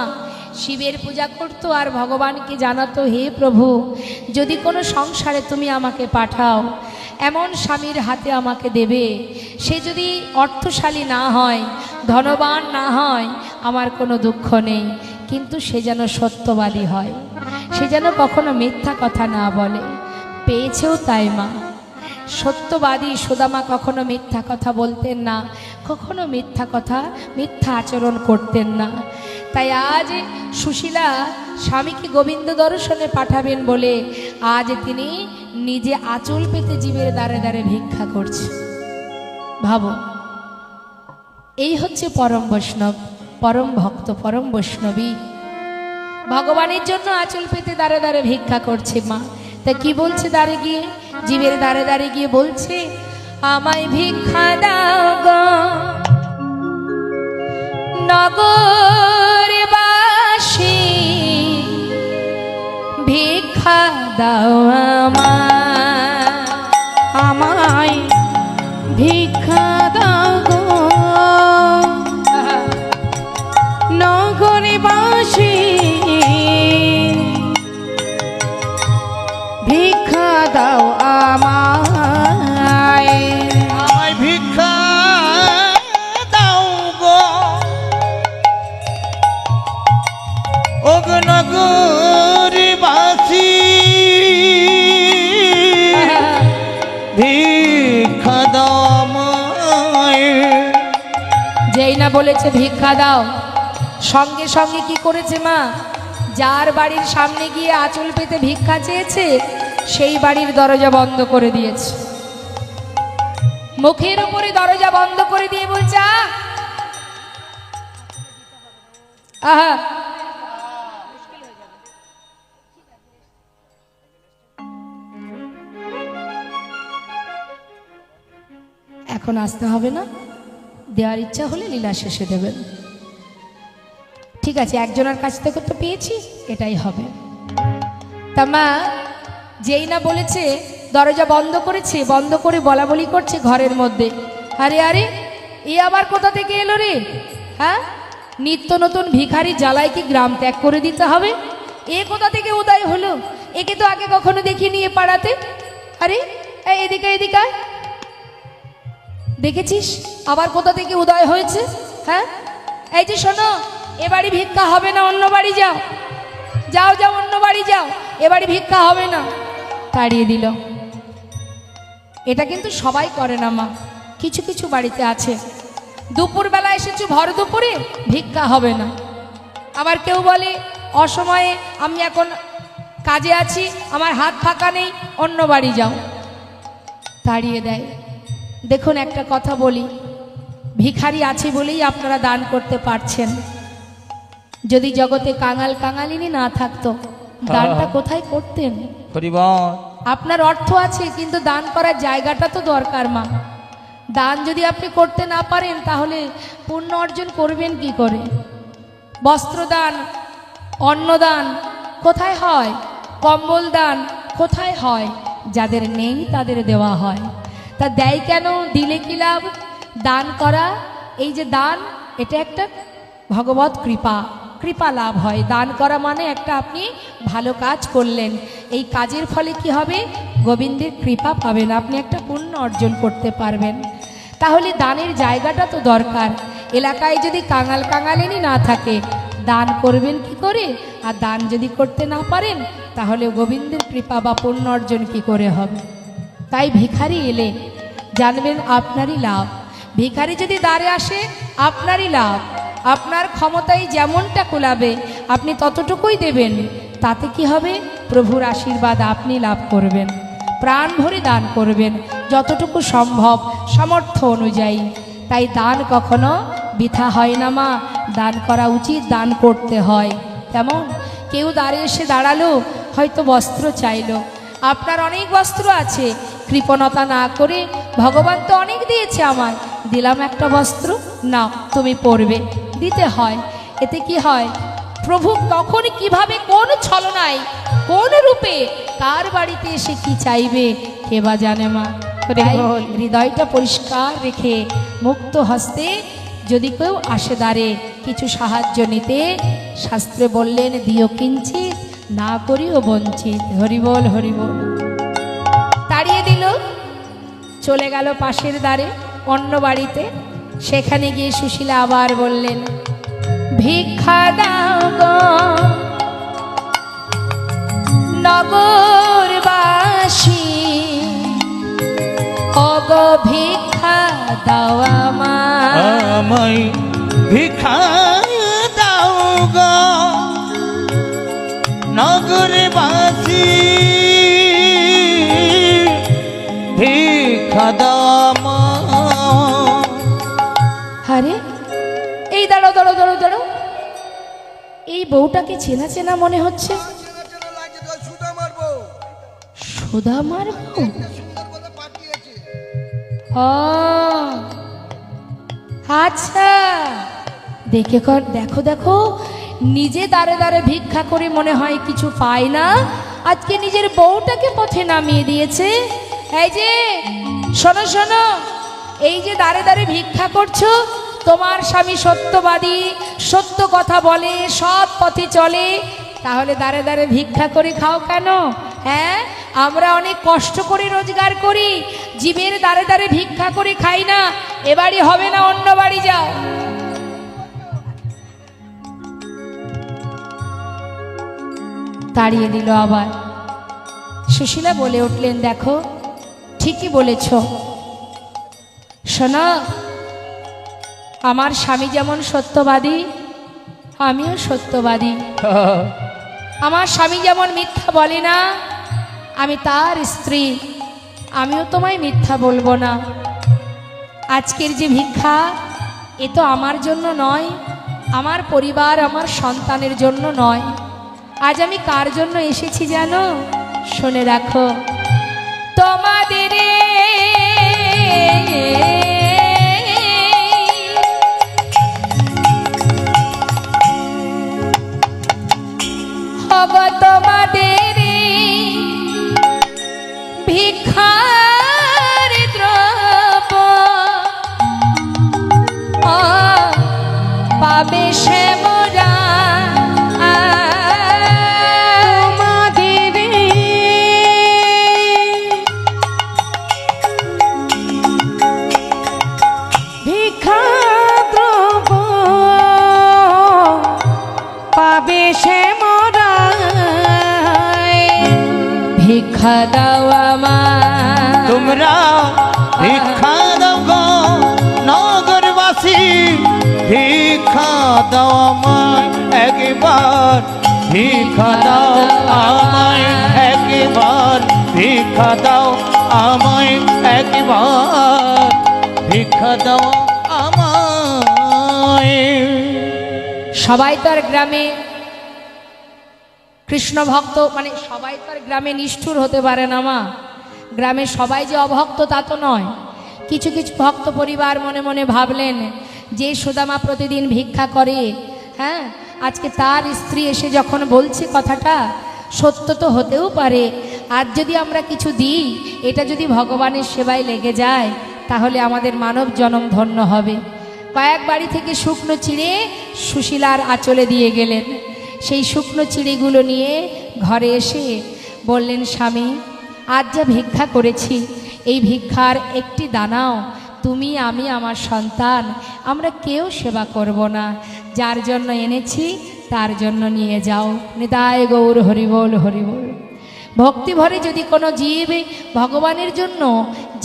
শিবের পূজা করতো আর ভগবানকে জানাতো, হে প্রভু যদি কোনো সংসারে তুমি আমাকে পাঠাও এমন স্বামীর হাতে আমাকে দেবে, সে যদি অর্থশালী না হয় ধনবান না হয় আমার কোনো দুঃখ নেই, কিন্তু সে যেন সত্যবাদী হয়, সে যেন কখনো মিথ্যা কথা না বলে। পেয়েছেও তাই মা, সত্যবাদী সুদামা কখনো মিথ্যা কথা বলতেন না, কখনো মিথ্যা আচরণ করতেন না। তাই আজ সুশীলা স্বামীকে গোবিন্দ দর্শনে পাঠাবেন বলে আজ তিনি নিজে আঁচল পেতে জীবের দ্বারে দ্বারে ভিক্ষা করছে। ভাবো, এই হচ্ছে পরম বৈষ্ণব, পরম ভক্ত, পরম বৈষ্ণবী, ভগবানের জন্য আঁচল পেতে দ্বারে দ্বারে ভিক্ষা করছে মা। তা কি বলছে দ্বারে গিয়ে, জীবের দ্বারে দ্বারে গিয়ে বলছে, আমায় ভিক্ষা দাও গো নগরবাসী, ভিক্ষা দাও আমায় ভিক্ষা দাও গো নগরবাসী, ভিক্ষা দাও আমায়, আমায় ভিক্ষা দাও গো ওগো নগরবাসী, ভিক্ষা দাও আমায়। যেই না বলেছে ভিক্ষা দাও, সঙ্গে সঙ্গে কি করেছে মা, যার বাড়ির সামনে গিয়ে আঁচল পেতে ভিক্ষা চেয়েছে সেই বাড়ির দরজা বন্ধ করে দিয়েছে, মুখের উপরে দরজা বন্ধ করে দিয়ে বলছে, আহা এখন আসতে হবে না, দেওয়ার ইচ্ছা হলে লীলা শেষে দেবেন। ঠিক আছে, একজনের কাছ থেকে তো পেয়েছি, এটাই হবে। তা মা যেই না বলেছে দরজা বন্ধ করেছে, বন্ধ করে বলা বলি করছে ঘরের মধ্যে, আরে আরে এ আবার কোথা থেকে এলো রে, হ্যাঁ নিত্য নতুন ভিখারি জ্বালায় কি গ্রাম ত্যাগ করে দিতে হবে, এ কোথা থেকে উদয় হলো, একে তো আগে কখনো দেখিনি এ পাড়াতে, আরে এদিকে এদিকে দেখেছিস আবার কোথা থেকে উদয় হয়েছে, হ্যাঁ এই যে শোনো, এ বাড়ি ভিক্ষা হবে না, অন্য বাড়ি যাও, যাও যাও অন্য বাড়ি যাও, এ বাড়ি ভিক্ষা হবে না, তাড়িয়ে দিল। এটা কিন্তু সবাই করে না মা, কিছু কিছু বাড়িতে আছে, দুপুরবেলা এসেছো ভর দুপুরে ভিক্ষা হবে না, আবার কেউ বলে অসময়ে আমি এখন কাজে আছি আমার হাত ফাঁকা নেই, অন্য বাড়ি যাও, তাড়িয়ে দেয়। দেখুন একটা কথা বলি, ভিখারি আছে বলেই আপনারা দান করতে পারছেন, যদি জগতে কাঙাল কাঙালিনী না থাকতো দানটা কোথায় করতেন? পরিবার আপনার অর্থ আছে কিন্তু দান করার জায়গাটা তো দরকার মা, দান যদি আপনি করতে না পারেন তাহলে পুণ্য অর্জন করবেন কি করে? বস্ত্রদান, অন্নদান কোথায় হয়? কম্বল দান কোথায় হয়? যাদের নেই তাদের দেওয়া হয়। তা দেয় কেন? দিলে কি লাভ? দান করা, এই যে দান, এটা একটা ভগবত কৃপা, কৃপা লাভ হয়। দান করা মানে একটা আপনি ভালো কাজ করলেন, এই কাজের ফলে কি হবে? গোবিন্দের কৃপা পাবেন, আপনি একটা পুণ্য অর্জন করতে পারবেন। তাহলে দানের জায়গাটা তো দরকার। এলাকায় যদি কাঙাল কাঙালিনী না থাকে দান করবেন কি করে? আর দান যদি করতে না পারেন তাহলে গোবিন্দের কৃপা বা পুণ্য অর্জন কি করে হবে? তাই ভিখারি এলে জানবেন আপনারই লাভ। ভিখারি যদি দ্বারে আসে আপনারই লাভ। আপনার ক্ষমতায় যেমনটা কুলাবে আপনি ততটুকুই দেবেন, তাতে কি হবে? প্রভুর আশীর্বাদ আপনি লাভ করবেন। প্রাণ ভরে দান করবেন যতটুকু সম্ভব সামর্থ্য অনুযায়ী। তাই দান কখনো বৃথা হয় না মা, দান করা উচিত, দান করতে হয়। তেমন কেউ দ্বারে এসে দাঁড়ালো, হয়তো বস্ত্র চাইলো, আপনার অনেক বস্ত্র আছে, কৃপণতা না করে ভগবান তো অনেক দিয়েছে আমায়, দিলাম একটা বস্ত্র, নাও তুমি পরবে, দিতে হয়। এতে কি হয়, প্রভু কখন কিভাবে কোন ছলনায় কোন রূপে কার বাড়িতে এসে কি চাইবে কে বা জানে মা। তাই হৃদয়টা পরিষ্কার রেখে মুক্ত হস্তে যদি কেউ আসে দ্বারে কিছু সাহায্য নিতে, শাস্ত্রে বললেন দিও কিঞ্চিত না করিও বঞ্চিত। হরিবল হরিবল। তাড়িয়ে দিল, চলে গেল পাশের দ্বারে অন্য বাড়িতে। সেখানে গিয়ে সুশীলা আবার বললেন, ভিক্ষা দাও গো নগরবাসী, অগ ভিক্ষা দাও আমায় ভিক্ষা দাও গো নগরবাসী, ভিক্ষা দাও আমায়। আরে এই দাঁড়ো দাঁড়ো দাঁড়ো দাঁড়ো, এই বউটাকে চেনা চেনা মনে হচ্ছে। সুদামার বউ? ও আচ্ছা, দেখো দেখো, নিজে দাঁড়ে দাঁড়ে ভিক্ষা করে মনে হয় কিছু পায় না, আজকে নিজের বউটাকে পথে নামিয়ে দিয়েছে। এই যে শোনো শোনো, এই যে দাঁড়ে দাঁড়ে ভিক্ষা করছো, তোমার স্বামী সত্যবাদী, সত্য কথা বলে, সৎ পথে চলে, তাহলে দাঁড়ে দাঁড়ে ভিক্ষা করে খাও কেন? হ্যাঁ, আমরা অনেক কষ্ট করে রোজগার করি, জীবের দাঁড়ে দাঁড়ে ভিক্ষা করে খাই না। এ বাড়ি হবে না, অন্য বাড়ি যাও। তাড়িয়ে দিল আবার। সুশীলা বলে উঠলেন, দেখো ঠিকই বলেছ, শোনো, আমার স্বামী যেমন সত্যবাদী, আমিও সত্যবাদী। আমার স্বামী যেমন মিথ্যা বলে না, আমি তার স্ত্রী, আমিও তোমায় মিথ্যা বলবো না। আজকের যে ভিক্ষা, এ তো আমার জন্য নয়, আমার পরিবার, আমার সন্তানের জন্য নয়। আজ আমি কার জন্য এসেছি জানো? শুনে রাখো, তোমাদের তোমাদের ভিক্ষার দ্রব্য পাবে সে মোরা, ভিক্ষা দাও আমায়, তোমরা ভিক্ষা দাও গো নগরবাসী, ভিক্ষা দাও আমায় একবার, ভিক্ষা দাও আমায় একবার, ভিক্ষা দাও আমায় একবার, ভিক্ষা দাও আমায়। সবাই তার গ্রামে কৃষ্ণ ভক্ত, মানে সবাই তার গ্রামে নিষ্ঠুর হতে পারে না মা। গ্রামে সবাই যে অভক্ত তা তো নয়। কিছু কিছু ভক্ত পরিবার মনে মনে ভাবলেন যে সুদামা প্রতিদিন ভিক্ষা করে, হ্যাঁ, আজকে তার স্ত্রী এসে যখন বলছে কথাটা, সত্য তো হতেও পারে। আজ যদি আমরা কিছু দিই, এটা যদি ভগবানের সেবায় লেগে যায়, তাহলে আমাদের মানব জন্ম ধন্য হবে। কয়েক বাড়ি থেকে শুকনো চিড়ে সুশীলার আঁচলে দিয়ে গেলেন। সেই শুকনো চিড়িগুলো নিয়ে ঘরে এসে বললেন, স্বামী, আজ যা ভিক্ষা করেছি, এই ভিক্ষার একটি দানাও তুমি, আমি, আমার সন্তান, আমরা কেউ সেবা করব না। যার জন্য এনেছি তার জন্য নিয়ে যাও। নিতাই গৌর হরিবোল হরিবোল। ভক্তি ভরে যদি কোনো জীব ভগবানের জন্য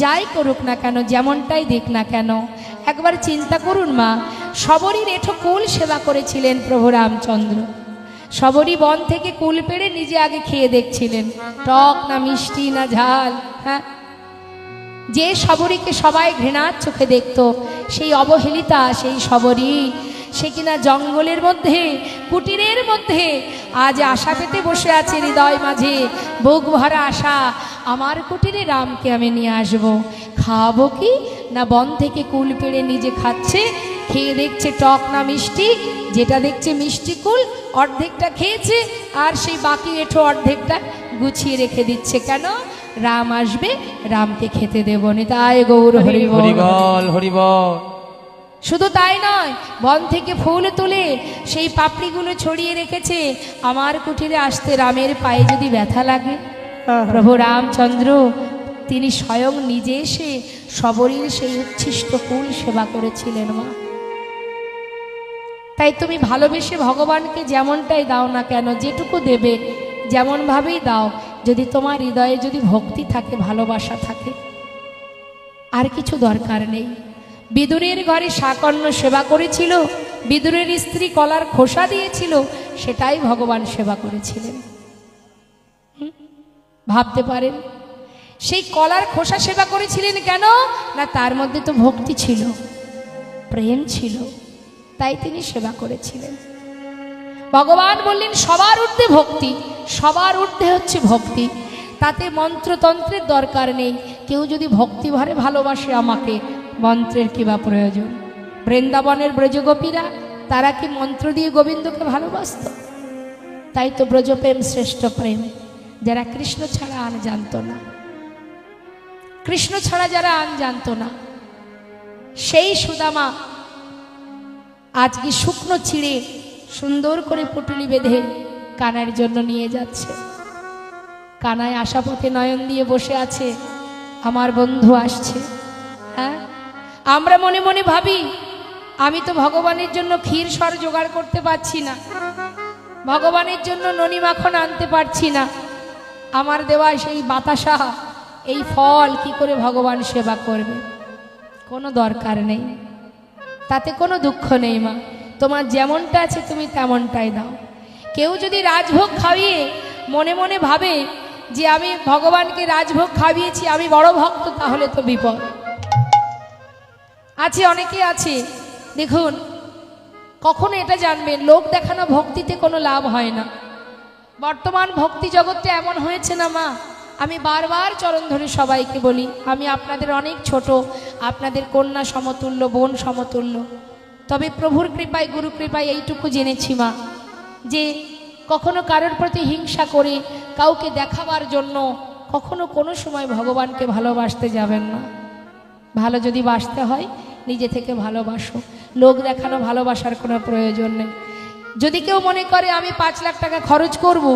যাই করুক না কেন, যেমনটাই দিক না কেন, একবার চিন্তা করুন মা, সবরই রেঠো কুল সেবা করেছিলেন প্রভু রামচন্দ্র। সবরই বন থেকে কুল পেড়ে নিজে আগে খেয়ে দেখছিলেন, টক না মিষ্টি না ঝাল। হ্যাঁ, যে শবরীকে সবাই ঘৃণার চোখে দেখতো, সেই অবহেলিতা, সেই শবরী, সে কিনা জঙ্গলের মধ্যে, কুটিরের মধ্যে আজ আশা পেতে বসে আছে হৃদয় মাঝে, বুক ভরা আশা, আমার কুটিরে রামকে আমি নিয়ে আসবো। খাওয়াবো কি না, বন থেকে কুল পেড়ে নিজে খাচ্ছে, খেয়ে দেখছে টক না মিষ্টি, যেটা দেখছে মিষ্টি কুল অর্ধেকটা খেয়েছে, আর সেই বাকি এঁঠো অর্ধেকটা গুছিয়ে রেখে দিচ্ছে। কেন? রাম আসবে, রামকে খেতে দেব নি। তাই গৌর হরি বল, হরিবল হরিবল। শুধু তাই নয়, বন থেকে ফুল তুলে সেই পাপড়িগুলো ছড়িয়ে রেখেছে, আমার কুটিরে আসতে রামের পায়ে যদি ব্যথা লাগে। প্রভু রামচন্দ্র তিনি স্বয়ং নিজে এসে শবরীর সেই উচ্ছিষ্ট কুল সেবা করেছিলেন মা। তাই তুমি ভালোবেসে ভগবানকে যেমনটাই দাও না কেন, যেটুকু দেবে যেমনভাবেই দাও, যদি তোমার হৃদয়ে যদি ভক্তি থাকে, ভালোবাসা থাকে, আর কিছু দরকার নেই। বিদুরের ঘরে শাকন্য সেবা করেছিল, বিদুরের স্ত্রী কলার খোসা দিয়েছিল, সেটাই ভগবান সেবা করেছিলেন। ভাবতে পারেন সেই কলার খোসা সেবা করেছিলেন কেন? না তার মধ্যে তো ভক্তি ছিল, প্রেম ছিল, তাই তিনি সেবা করেছিলেন। ভগবান বললেন সবার ঊর্ধ্বে ভক্তি, সবার ঊর্ধ্বে হচ্ছে ভক্তি, তাতে মন্ত্রতন্ত্রের দরকার নেই। কেউ যদি ভক্তি ভরে ভালোবাসে আমাকে, মন্ত্রের কি বা প্রয়োজন? বৃন্দাবনের ব্রজগোপীরা তারা কি মন্ত্র দিয়ে গোবিন্দকে ভালোবাসত? তাই তো ব্রজপ্রেম শ্রেষ্ঠ প্রেম, যারা কৃষ্ণ ছাড়া আন জানতো না, কৃষ্ণ ছাড়া যারা আন জানতো না, সেই সুদামা আজকে শুকনো ছিঁড়ে সুন্দর করে পুটুলি বেঁধে কানার জন্য নিয়ে যাচ্ছে। কানায় আসা পথে নয়ন দিয়ে বসে আছে, আমার বন্ধু আসছে। হ্যাঁ, আমরা মনে মনে ভাবি আমি তো ভগবানের জন্য ক্ষীর সর জোগাড় করতে পারছি না, ভগবানের জন্য ননি মাখন আনতে পারছি না, আমার দেওয়া সেই বাতাসা, এই ফল কি করে ভগবান সেবা করবে? কোনো দরকার নেই, তাতে কোনো দুঃখ নেই মা, তোমার যেমনটা আছে তুমি তেমনটাই দাও। কেউ যদি রাজভোগ খাইয়ে মনে মনে ভাবে যে আমি ভগবানকে রাজভোগ খাইয়েছি, আমি বড় ভক্ত, তাহলে তো বিপদ আছে। অনেকে আছে, দেখুন, কখনো এটা জানবেন, লোক দেখানো ভক্তিতে কোনো লাভ হয় না। বর্তমান ভক্তি জগৎটা এমন হয়েছে না মা, আমি বারবার চরণ ধরে সবাইকে বলি, আমি আপনাদের অনেক ছোট, আপনাদের কন্যা সমতুল্য, বোন সমতুল্য, তবে প্রভুর কৃপায়, গুরু কৃপায় এইটুকু জেনেছি মা, যে কখনো কারোর প্রতি হিংসা করে কাউকে দেখাবার জন্য কখনো কোনো সময় ভগবানকে ভালোবাসতে যাবেন না। ভালো যদি বাসতে হয় নিজে থেকে ভালোবাসো, লোক দেখানো ভালোবাসার কোনো প্রয়োজন নেই। যদি কেউ মনে করে আমি 5 লাখ টাকা খরচ করব,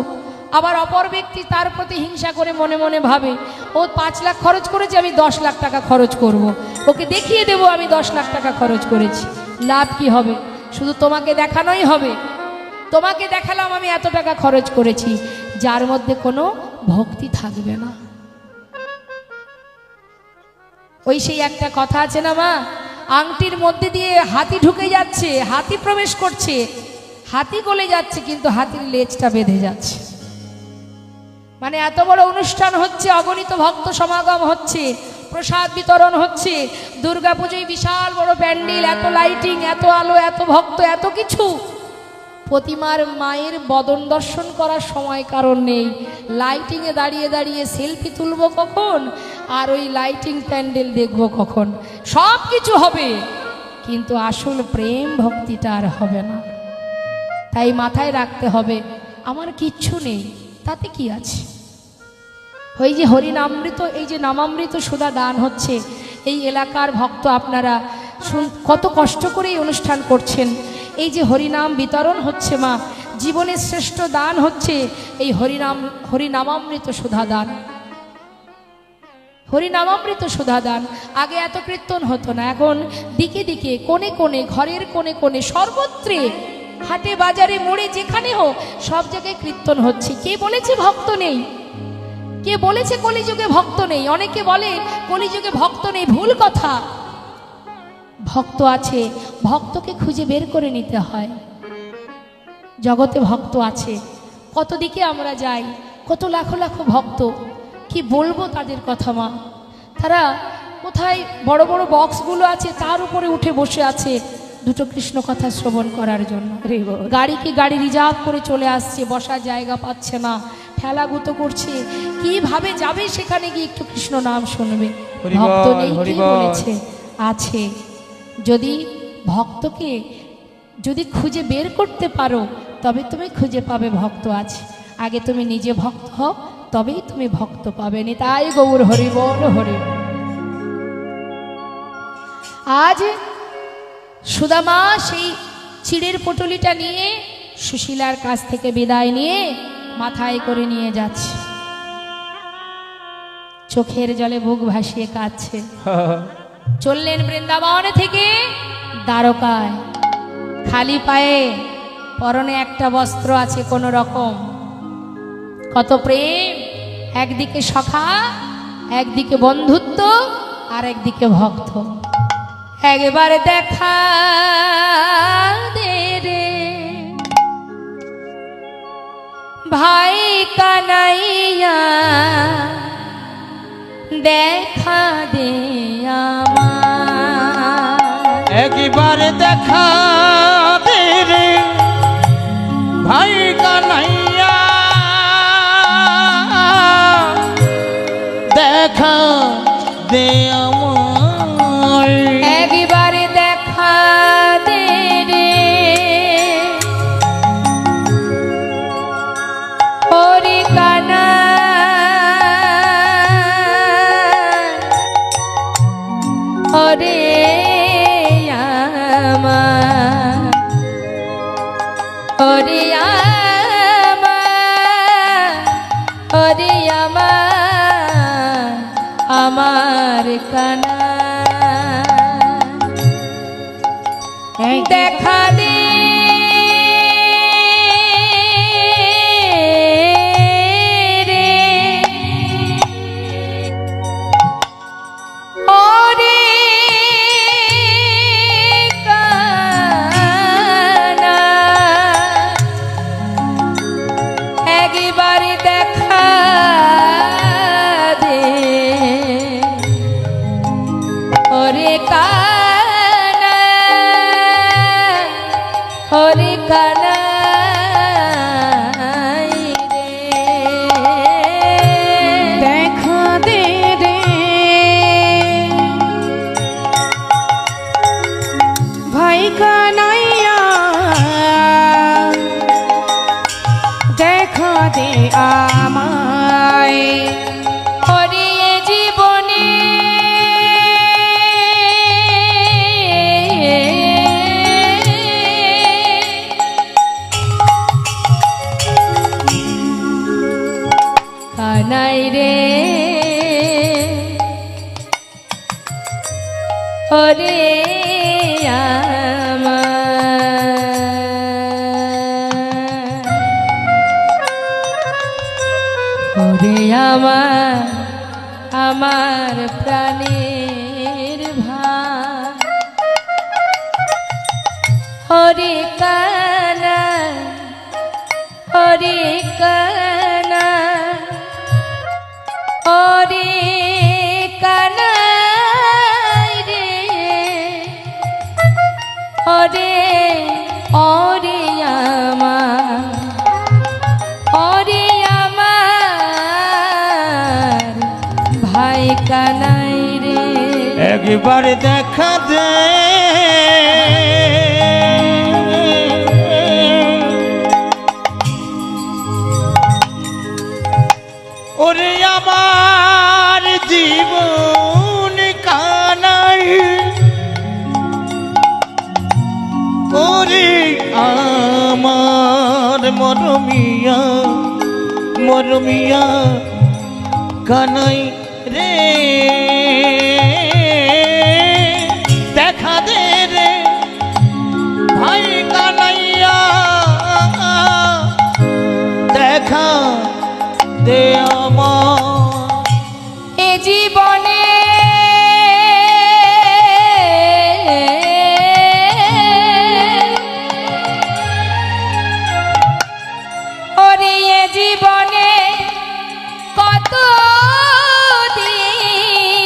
আবার অপর ব্যক্তি তার প্রতি হিংসা করে মনে মনে ভাবে ও 5 লাখ খরচ করেছে, আমি 10 লাখ টাকা খরচ করব, ওকে দেখিয়ে দেব আমি 10 লাখ টাকা খরচ করেছি, লাভ কি হবে? শুধু তোমাকে দেখানোই হবে, তোমাকে দেখালাম আমি এত টাকা খরচ করেছি, যার মধ্যে কোনো ভক্তি থাকবে না। ওই সেই একটা কথা আছে না মা, আংটির মধ্যে দিয়ে হাতি ঢুকে যাচ্ছে, হাতি প্রবেশ করছে, হাতি গলে যাচ্ছে, কিন্তু হাতির লেজটা বেঁধে যাচ্ছে। মানে এত বড় অনুষ্ঠান হচ্ছে, অগণিত ভক্ত সমাগম হচ্ছে, প্রসাদ বিতরণ হচ্ছে, দুর্গাপুজোয় বিশাল বড় প্যান্ডেল, এত লাইটিং, এত আলো, এত ভক্ত, এত কিছু, প্রতিমার মায়ের বদন দর্শন করার সময় কারণ নেই। লাইটিংয়ে দাঁড়িয়ে দাঁড়িয়ে সেলফি তুলব কখন, আর ওই লাইটিং প্যান্ডেল দেখব কখন? সব কিছু হবে, কিন্তু আসল প্রেম ভক্তিটা আর হবে না। তাই মাথায় রাখতে হবে, আমার কিচ্ছু নেই, তাতে কি আছে? ওই যে হরিনামৃত, এই যে নামামৃত সুধা দান হচ্ছে, এই এলাকার ভক্ত আপনারা কত কষ্ট করে এই অনুষ্ঠান করছেন, এই যে হরিনাম বিতরণ হচ্ছে মা, জীবনের শ্রেষ্ঠ দান হচ্ছে এই হরিনামামৃত সুধা দান, হরিনামামৃত সুধা দান। আগে এত কীর্তন হতো না, এখন দিকে দিকে, কোণে কোণে, ঘরের কোণে কোণে, সর্বত্রে, হাটে বাজারে মোড়ে যেখানে হোক সব জায়গায় কীর্তন হচ্ছে। কে বলেছে ভক্ত নেই? কে বলেছে কলিযুগে ভক্ত নেই? অনেকে বলে কলিযুগে ভক্ত নেই, ভুল কথা। ভক্ত আছে, ভক্তকে খুঁজে বের করে নিতে হয়। জগতে ভক্ত আছে, কত দিকে আমরা যাই, কত লাখো লাখো ভক্ত, কি বলবো তাদের কথা মা। তারা কোথায় বড় বড় বক্সগুলো আছে তার উপরে উঠে বসে আছে দুটো কৃষ্ণ কথা শ্রবণ করার জন্য। গাড়ি রিজার্ভ করে চলে আসছে, বসার জায়গা পাচ্ছে না, ঠেলাগুতো করছে, কিভাবে যাবে সেখানে গিয়ে একটু কৃষ্ণ নাম শুনবে। হরি বল, ভক্ত নেই হরি কে বল। বলেছে? আছে। যদি ভক্তকে যদি খুঁজে বের করতে পারো তবে তুমি খুঁজে পাবে ভক্ত আছে। আগে তুমি নিজে ভক্ত হও, তবেই তুমি ভক্ত পাবে। নিতাই গৌর হরি বল, হরি বল। আজ সুদামা সেই চিড়ের পটলিটা নিয়ে সুশীলার কাছ থেকে বিদায় নিয়ে মাথায় করে নিয়ে যাচ্ছে, চোখের জলে বুক ভাসিয়ে কাঁদছে। চললেন বৃন্দাবন থেকে দ্বারকায়, খালি পায়ে, পরনে একটা বস্ত্র আছে কোনো রকম। কত প্রেম, একদিকে সখা, একদিকে বন্ধুত্ব, আর একদিকে ভক্ত। একবারে দেখা দে রে ভাই কানাইয়া, দেখা দে আমার। একবার দেখা দে রে ভাই কানাইয়া, দেখা দে আমায়। একবারে দেখা দে রে হরি কানা, হরে আমার, হরে আমার, হরে আমার, আমার কানা। দেখা দে রে ওরে কানা, একবারে দেখা দে ওরে কানা, হরে কানাই রে। দেখা দে রে ভাই কানাইয়া, দেখা দে আমায়। হরে জীবনে কানাই রে, হরে আমার, হরে আমার, আমার প্রাণের ভাই। হরে কানা, হরে কানা, হরে কানাই রে, হরে হরে আমার, হরে আমার ভাই কানাই রে। একবার দেখা দে ওরে আমার জীবন কানাই, ওরে আমার মরমিয়া, মরমিয়া কানাই রে। দেখা দে রে ভাই কানাইয়া, দেখা দে আমার। এ জীবনে ওরে এ জীবনে কত দিন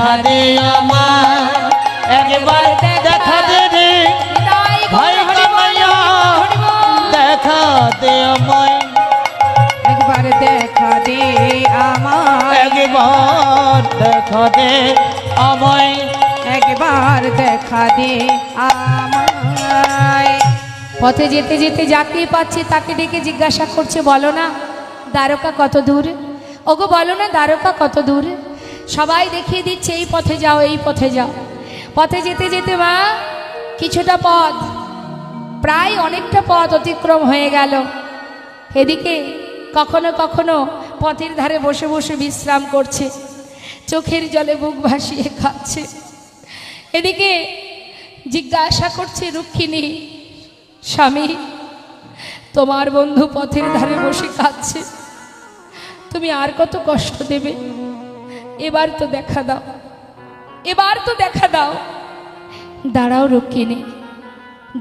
দেখা দে আমায় একবার দেখা দে রে ভাই কানাইয়া দেখা দে আমায় একবার দেখা দে আমায় একবার দেখা দে আমায় একবার দেখা দে আমায়। পথে যেতে যেতে যাকে পাচ্ছে তাকে ডেকে জিজ্ঞাসা করছে, বলো না দ্বারকা কত দূর? ওগো বলো না দ্বারকা কত দূর? সবাই দেখিয়ে দিচ্ছে এই পথে যাও, এই পথে যাও। পথে যেতে যেতে মা কিছুটা পথ, প্রায় অনেকটা পথ অতিক্রম হয়ে গেল। এদিকে কখনো কখনো পথের ধারে বসে বসে বিশ্রাম করছে, চোখের জলে বুক ভাসিয়ে খাচ্ছে। এদিকে জিজ্ঞাসা করছে রুক্মিণী, স্বামী তোমার বন্ধু পথের ধারে বসে কাঁদছে, তুমি আর কত কষ্ট দেবে? এবার তো দেখা দাও, এবার তো দেখা দাও। দাঁড়াও রুক্মিণী,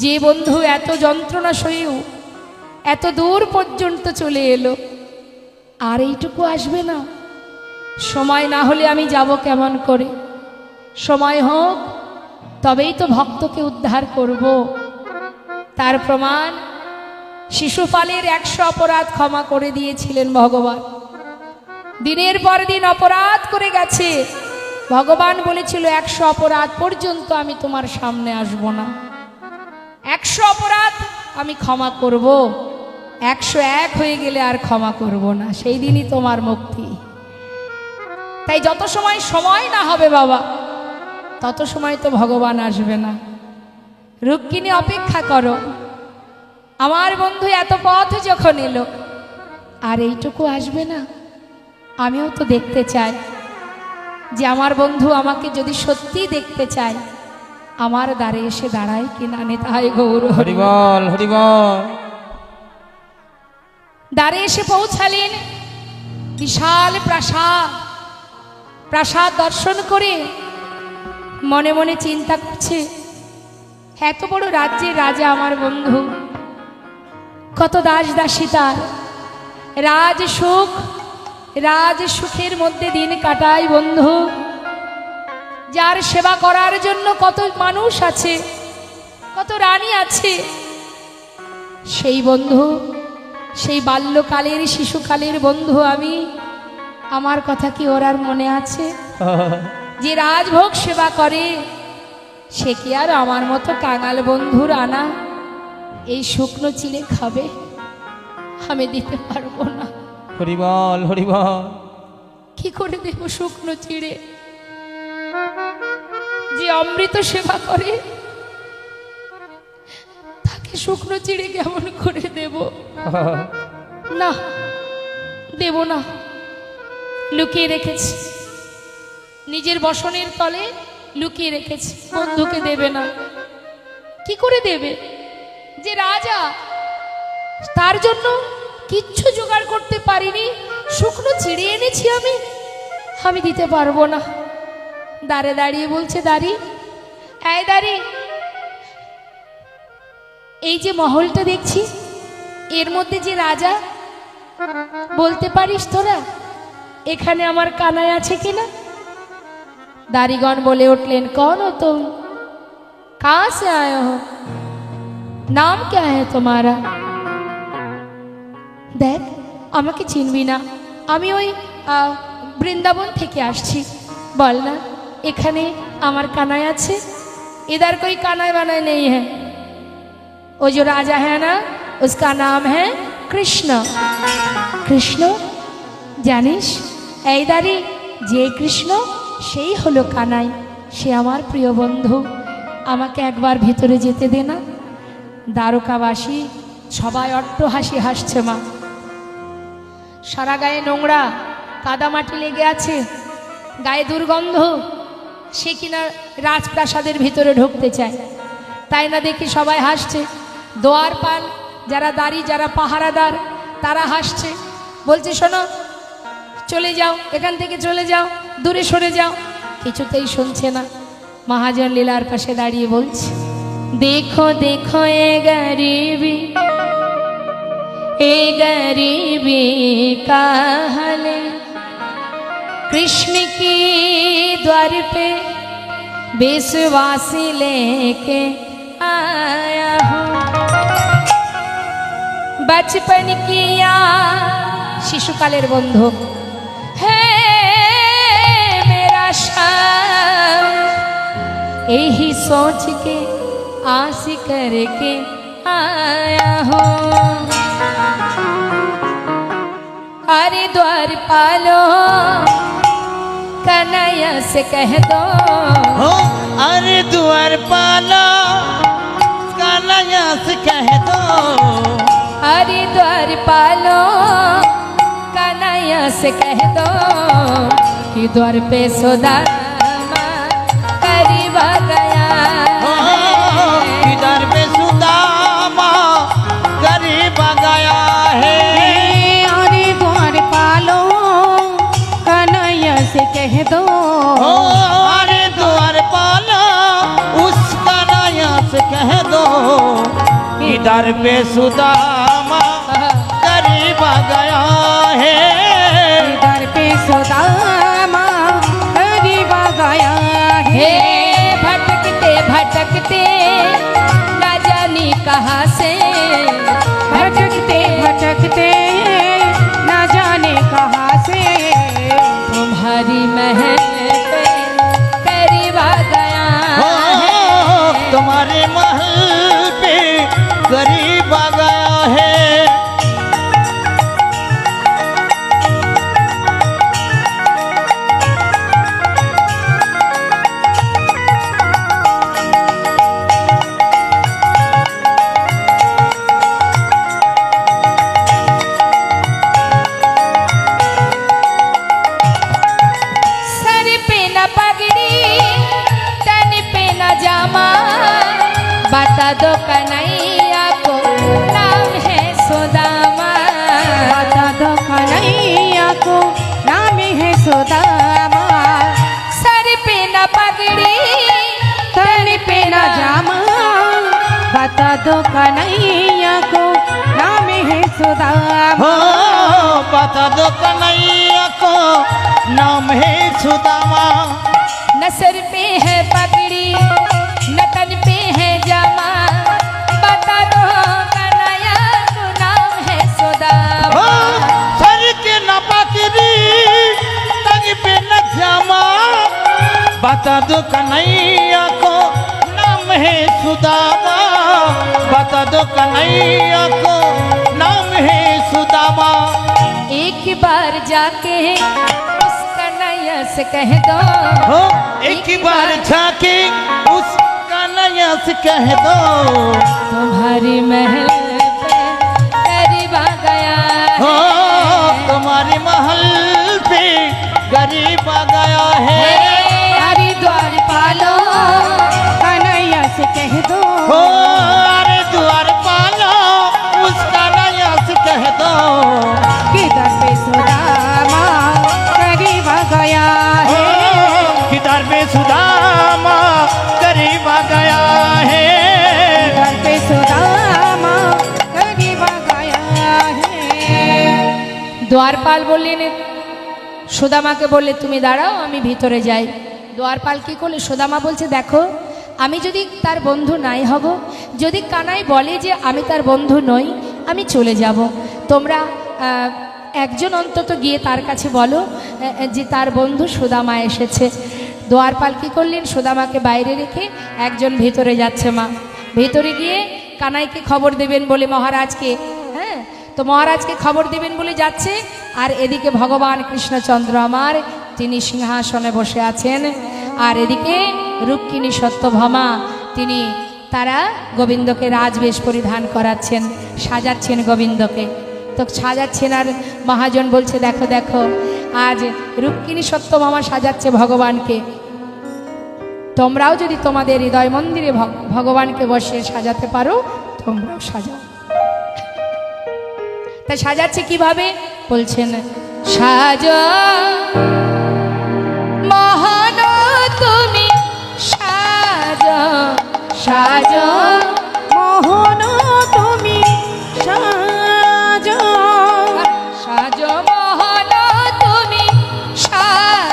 যে বন্ধু এত যন্ত্রণা সয়েও এত দূর পর্যন্ত চলে এলো, আর এইটুকু আসবে না? সময় না হলে আমি যাব কেমন করে? সময় হোক তবেই তো ভক্তকে উদ্ধার করব। তার প্রমাণ শিশুপালের 100 অপরাধ ক্ষমা করে দিয়েছিলেন ভগবান। দিনের পর দিন অপরাধ করে গেছে, ভগবান বলেছিল 100 অপরাধ পর্যন্ত আমি তোমার সামনে আসব না, 100 অপরাধ আমি ক্ষমা করব, 101 হয়ে গেলে আর ক্ষমা করব না, সেই দিনই তোমার মুক্তি। তাই যত সময় সময় না হবে বাবা, তত সময় তো ভগবান আসবে না। রুক্মিণী অপেক্ষা করো, আমার বন্ধু এত পথ যখন এলো, আর এইটুকু আসবে না? আমিও তো দেখতে চাই যে আমার বন্ধু আমাকে যদি সত্যি দেখতে চায়, আমার দ্বারে এসে দাঁড়ায় কিনা। নেতাই গৌর হরি হরিবল হরিবল। দ্বারে এসে পৌঁছালেন বিশাল প্রাসাদ। প্রাসাদ দর্শন করে মনে মনে চিন্তা করছে, এত বড় রাজ্যের রাজা আমার বন্ধু, কত দাস দাসী তার, রাজ সুখের মধ্যে দিন কাটায় বন্ধু, যার সেবা করার জন্য কত মানুষ আছে, কত রানী আছে। সেই বন্ধু, সেই বাল্যকালের শিশুকালের বন্ধু আমি, আমার কথা কি ওর আর মনে আছে? যে রাজভোগ সেবা করে সে কি আর আমার মতো কাঙাল বন্ধুর আনা এই শুকনো চিড়ে খাবে? আমি দিতে পারবো না। হরিবল হরিবল। কি করে দেব শুকনো চিড়ে? যে অমৃত সেবা করে তাকে শুকনো চিড়ে কেমন করে দেব? না, দেব না। লুকিয়ে রেখেছি, নিজের বসনের তলে লুকিয়ে রেখেছি, বন্ধুকে দেবে না। কি করে দেবে? যে রাজা, তার জন্য কিচ্ছু জোগাড় করতে পারিনি, শুকনো চিড়ে এনেছি আমি দিতে পারবো না। দাঁড়ে দাঁড়িয়ে বলছে, দাঁড়ি, এই দাঁড়ি, এই যে মহলটা দেখছি, এর মধ্যে যে রাজা, বলতে পারিস তোরা এখানে আমার কানাই আছে কিনা? দাড়িগণ বলে উঠলেন, कौन हो तुम, कहाँ से आए हो, नाम क्या है तुम्हारा? দেখ আমাকে চিনবি না, আমি ওই বৃন্দাবন থেকে আসছি, বল না এখানে আমার কানাই আছে? इधर कोई कानाई वानाई नहीं है, वो जो राजा है ना उसका नाम है कृष्ण। कृष्ण জানিস? এই দাঁড়ি, যে কৃষ্ণ সেই হলো কানাই, সে আমার প্রিয় বন্ধু, আমাকে একবার ভিতরে যেতে দে না। দ্বারকাবাসী সবাই অট্টহাসি হাসছে মা। সারা গায়ে নোংরা কাদামাটি লেগে আছে, গায়ে দুর্গন্ধ, সে কিনা রাজপ্রাসাদের ভিতরে ঢুকতে চায়, তাই না দেখি সবাই হাসছে। দোয়ারপাল যারা দাঁড়ি, যারা পাহারাদার, তারা হাসছে, বলছে শোনো চলে যাও, এখান থেকে চলে যাও, দূরে সরে যাও। কিছুতেই শুনছে না। মহাজন লীলার পাশে দাঁড়িয়ে বলছে, দেখো দেখো এ গরিবি का हाल, कृष्ण की द्वार पे विश्वासी लेके आया हूँ। बचपन किया शिशुकालेर बंधु है मेरा शाम, यही सोच के आस करके आया हूँ। अरे द्वार पालो कन्हैया से कह दो, हो अरे द्वार पालो कन्हैया से कह दो, अरे द्वार पालो कन्हैया से कह दो कि द्वार पे सुदामा करीब आ गया है। इधर पे सुदामा करीब आ गया है। अरे द्वार पालो कन्हैया से कह दो, ओ अरे द्वार पालो उस कन्हैया से कह दो, इधर पे सुदामा करीब आ गया है। इधर पे सुदामा करीब आ गया हे है। भटकते भटकते न जानी कहाँ से, भटकते भटकते न जाने कहाँ से तुम्हारी महल पे करीब आ गया हो है। तुम्हारे महल पे करीब आ गया है। सर पे न पगड़ी तन पे न जामा, बता दो कन्हैया को नाम है सुदामा। बता दो कन्हैया को नाम है सुदामा। सर पे न पगड़ी तन पे न जामा, बता दो कन्हैया को नाम है सुदामा। हो बता दो कन्हैया को नाम है सुदामा। न सर पे है पगड़ी न तन पे है जामा, बता दो कन्हैया को नाम है हो सुदामा। सर के न पकड़ी तंग पे न जामा, बता दो कन्हैया को नाम है सुदामा। बता दो कन्हैया को नाम है सुदामा। एक बार जाके उस कन्हैया से कह दो, हो एक बार जाके उस कन्हैया से कह दो, तुम्हारी महल पे करीब आ गया हो है। तुम्हारे महल पे गरीब आ गया है। अरे द्वार पालो कन्हैया से कह दो, हो अरे द्वार पालो उस कन्हैया से कह दो, किधर पे सुदामा करीब आ गया है। किधर पे सुदामा करीब आ गया है। किधर पे सुदामा करीब आ गया है। দ্বারপাল বললেন, সুদামাকে বললে তুমি দাঁড়াও আমি ভিতরে যাই। দ্বারপাল কি করলে, সুদামা বলছে দেখো আমি যদি তার বন্ধু নাই হব, যদি কানাই বলে যে আমি তার বন্ধু নই, আমি চলে যাব। তোমরা একজন অন্তত গিয়ে তার কাছে বলো যে তার বন্ধু সুদামা এসেছে। দ্বারপাল কি করলেন, সুদামাকে বাইরে রেখে একজন ভিতরে যাচ্ছে। মা ভিতরে গিয়ে কানাইকে খবর দেবেন বলে মহারাজকে, হ্যাঁ তো মহারাজকে খবর দেবেন বলে যাচ্ছে। আর এদিকে ভগবান কৃষ্ণচন্দ্র আমার তিনি সিংহাসনে বসে আছেন, আর এদিকে রুক্মিণী সত্যভামা তিনি তারা গোবিন্দকে রাজবেশ পরিধান করাচ্ছেন, সাজাচ্ছেন গোবিন্দকে। তো সাজাচ্ছেন আর মহাজন বলছে দেখো দেখো আজ রুক্মিণী সত্যভামা সাজাচ্ছে ভগবানকে, তোমরাও যদি তোমাদের হৃদয় মন্দিরে ভগবানকে বসে সাজাতে পারো তোমরাও সাজাও। তা সাজাচ্ছে কিভাবে বলছেন, সাজা মহান তুমি সাজা সাজা মোহন তুমি সাজো, সাজো মহান তুমি সাজো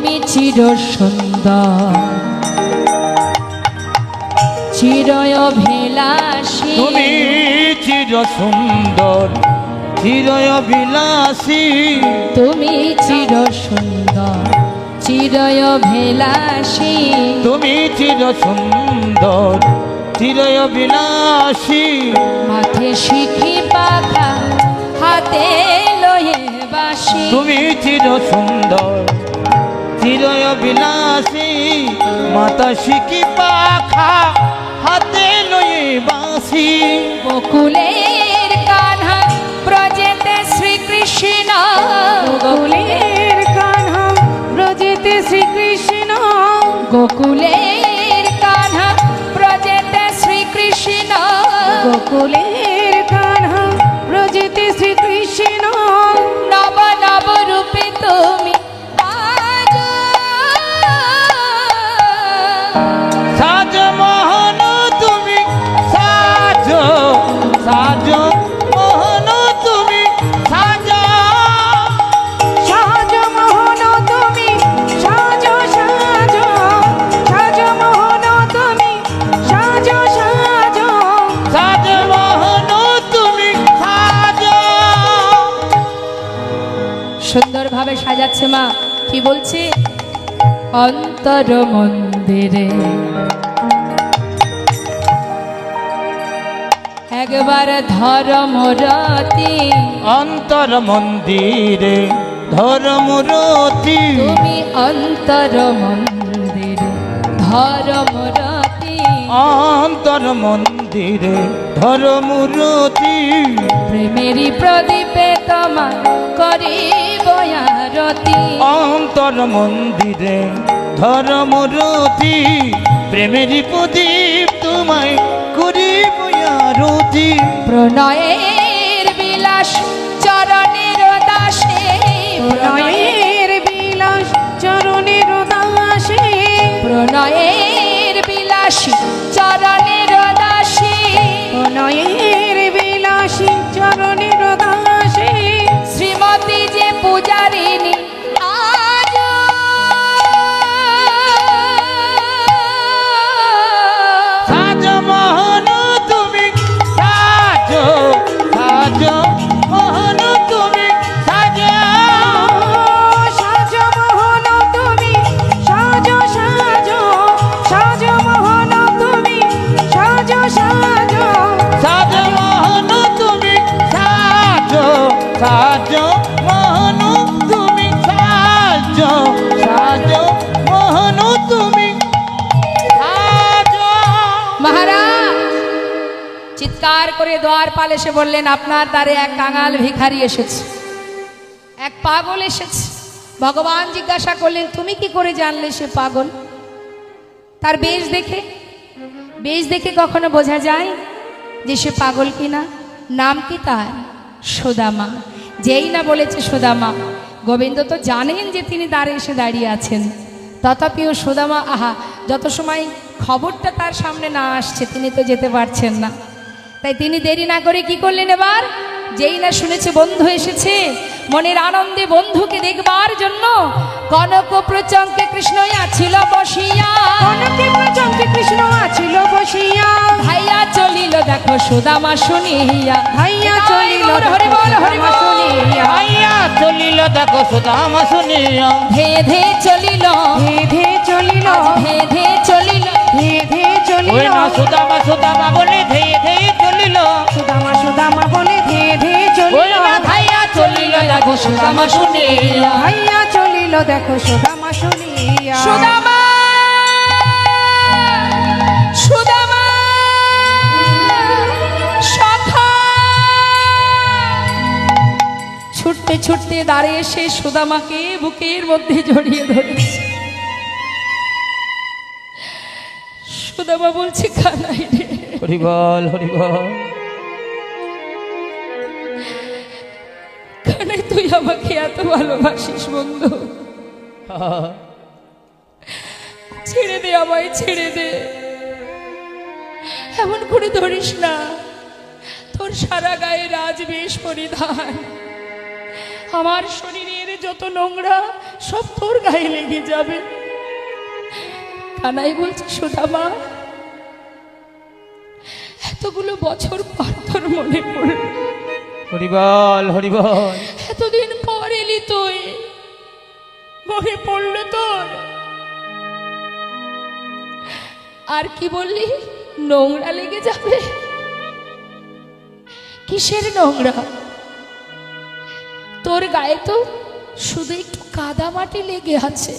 তুমি চির সুন্দর চিরভিলাষী তুমি চির সুন্দর চিরবিলাসী তুমি চির সুন্দর চিরভিলাষী তুমি চির সুন্দর চিরবিলাসী মাথে শিখি পাখা হাতে লয়ে বাসি তুমি চির সুন্দর চিরবিলাসী মাতা শিখি পাখা হাতে লয়ে বাঁশি বকুলের কান্হা ব্রজেতে শ্রীকৃষ্ণ গোকুলের কান্হা ব্রজেতে শ্রীকৃষ্ণ গোকুলের কান্হা ব্রজেতে শ্রীকৃষ্ণ গোকুলের কান্হা ব্রজেতে শ্রীকৃষ্ণ নব নব রূপে তুমি আজ সাজ মোহন তুমি সাজ সাজ মোহন তুমি সাজ সাজ মোহন তুমি সাজ সাজ সাজ মোহন তুমি সাজ সাজ সাজ মোহন তুমি সাজ সুন্দরভাবে সাজাচ্ছে মা কি বলছে অন্তর মন্দিরে একবার ধর্মরতি অন্তর মন্দিরে ধর্মরতি তুমি অন্তর মন্দিরে ধর্মরতি অন্তর মন্দিরে ধর্মরতি প্রেমেরই প্রদীপে তোমার করিব আরতি অন্তর মন্দিরে ধর্মরতি প্রেমেরই প্রদীপ তোমায় করিব আরতি প্রণয়ের বিলাস চরণের দাসে প্রণয়ের বিলাস চরণের দাসে প্রণয়ের বিলাস চরণের দাসী প্রণয়ের বিলাসী চরণের দাসে শ্রীমতী যে পূজারিণী আজ সাজ মোহন তুমি সাজ সাজ মোহন তুমি সাজ সাজ মোহন তুমি সাজ সাজ সাজ মোহন তুমি সাজ সাজ সাজ মোহন তুমি সাজ সাজ মোহন তুমি সাজ সাজ মোহন তুমি সাজ মহারাজ চিৎকার করে দ্বারপাল এসে বললেন আপনার দ্বারে এক কাঙাল ভিখারি এসেছে এক পাগল এসেছে ভগবান জিজ্ঞাসা করলেন তুমি কি করে জানলে সে পাগল তার বেশ দেখে কখনো বোঝা যায় যে সে পাগল কিনা নাম কি তার সুদামা যেই না বলেছে সুদামা গোবিন্দ তো জানেন যে তিনি দ্বারে এসে দাঁড়িয়ে আছেন তথাপিও সুদামা আহা যত সময় খবরটা তার সামনে না আসছে তিনি তো যেতে পারছেন না তাই তিনি দেরি না করে কি করলেন এবার যেই না শুনেছে বন্ধু এসেছে মনের আনন্দে বন্ধুকে দেখবার জন্য কনক প্রচঙ্কে কৃষ্ণই আছিল বসিয়া কনকে প্রচঙ্কে কৃষ্ণ আছিল বসিয়া ভাইয়া চলিল দেখো সুদামা শুনিয়া ভাইয়া চলিল হরি বল হরি বল শুনিয়া আইয়া চলিল দেখো সুদামা শুনিয়া ধে ধে চলিল ধে ধে চলিল ধে ধে চলিল ধে ধে ওই চলিল না সুদামা সুদামা বলে ধেয়ে ধেয়ে চলিল সুদামা সুদামা বলে ধে ধে ওই চলিল না ভাইয়া চলিল দেখো সুদামা শুনিয়া ভাইয়া চলিল দেখো সুদামা শুনিয়া সুদামা সুদামা সখা ছুটতে ছুটতে দাঁড়িয়ে এসে সুদামাকে বুকের মধ্যে জড়িয়ে ধরেছে সুদামা বলছে কানাই রে হরিবল হরিবল কানাই তুই আমাকে এত ভালোবাসিস বন্ধু ছেড়ে দে আমায় ছেড়ে দে এমন করে ধরিস না তোর সারা গায়ে রাজবেশ পরিধান আমার শরীরের জীবনের যত নোংরা সব তোর গায়ে লেগে যাবে। কানাই বলছে, সুদামা এতগুলো বছর পর তোর মনে পড়ল, হরিবল হরিবল। এতদিন পর এলি তুই, মনে পড়লো তোর। আর কি বললি? নোংরা লেগে যাবে? কিসের নোংরা? তোর গায়ে তো শুধু একটু কাদা মাটি লেগে আছে,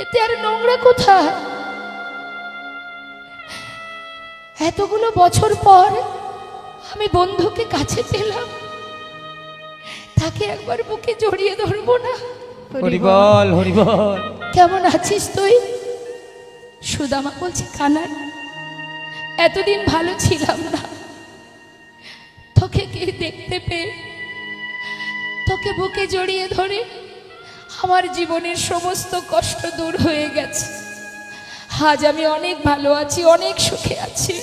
এতে আর নোংরা কোথায়? এতগুলো বছর পর আমি বন্ধুকে কাছে পেলাম, তাকে একবার বুকে জড়িয়ে ধরবো না? হরিবল হরিবল। কেমন আছিস তুই? সুদামা বলছে, কানাই এতদিন ভালো ছিলাম না, তোকে কি দেখতে পেয়ে, তোকে বুকে জড়িয়ে ধরে আমার জীবনের সমস্ত কষ্ট দূর হয়ে গেছে। আজ আমি অনেক ভালো আছি, অনেক সুখে আছি,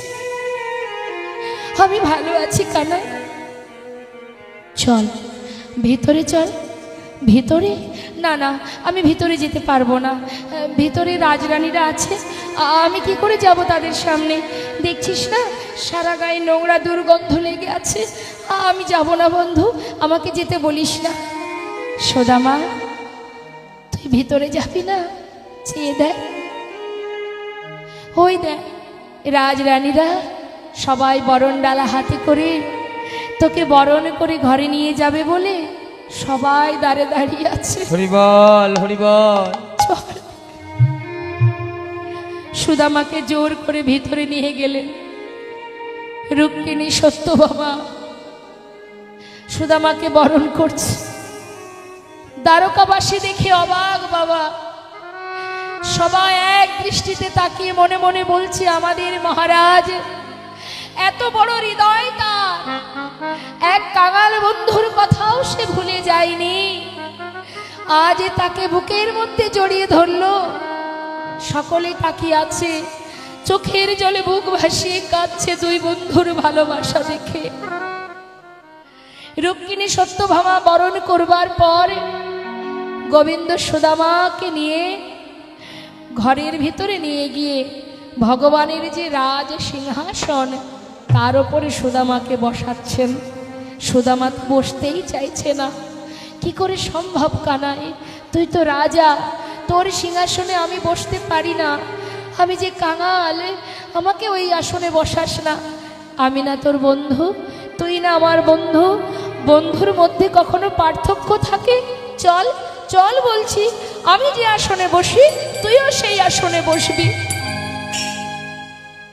আমি ভালো আছি কানাই। চল ভিতরে চল। ভিতরে? না না, আমি ভিতরে যেতে পারবো না, ভিতরে রাজরানীরা আছে, আমি কি করে যাব তাদের সামনে? দেখছিস না সারা গায়ে নোংরা দুর্গন্ধ লেগে আছে, আমি যাব না বন্ধু, আমাকে যেতে বলিস না। সুদামা তুই ভিতরে যাবি না? চেয়ে দেখ, ওই দেখ রাজরানীরা সবাই বরণ ডালা হাতে করে তোকে বরণ করে ঘরে নিয়ে যাবে বলে সবাই দাঁড়ে দাঁড়িয়ে আছে। হরিবল হরিবল। চল। সুদামাকে জোর করে ভিতরে নিয়ে গেলেন রুক্মিণী সত্যভামা। সুদামাকে বরণ করছে। দ্বারকাবাসী দেখে অবাক বাবা, সবাই এক দৃষ্টিতে তাকিয়ে মনে মনে বলছে, আমাদের মহারাজ এত বড় হৃদয় তার, এক কাঙাল বন্ধুর কথাও সে ভুলে যায়নি, আজ তাকে বুকের মধ্যে জড়িয়ে ধরলো। সকলে তাকিয়ে আছে, চোখের জলে বুক ভাসিয়ে কাঁদছে দুই বন্ধুর ভালোবাসা দেখে। রুক্মিণী সত্যভামা বরণ করবার পর গোবিন্দ সুদামাকে নিয়ে ঘরের ভিতরে নিয়ে গিয়ে ভগবানের যে রাজ সিংহাসন তার উপরে সুদামাকে বসাচ্ছেন। সুদামা তো বসতেই চাইছে না। কি করে সম্ভব কানাই? তুই তো রাজা, তোর সিংহাসনে আমি বসতে পারি না, আমি যে কাঙাল, আমাকে ওই আসনে বসাস না। আমি না তোর বন্ধু, তুই না আমার বন্ধু, বন্ধুর মধ্যে কখনো পার্থক্য থাকে? চল চল বলছি, আমি যে আসনে বসি তুইও সেই আসনে বসবি।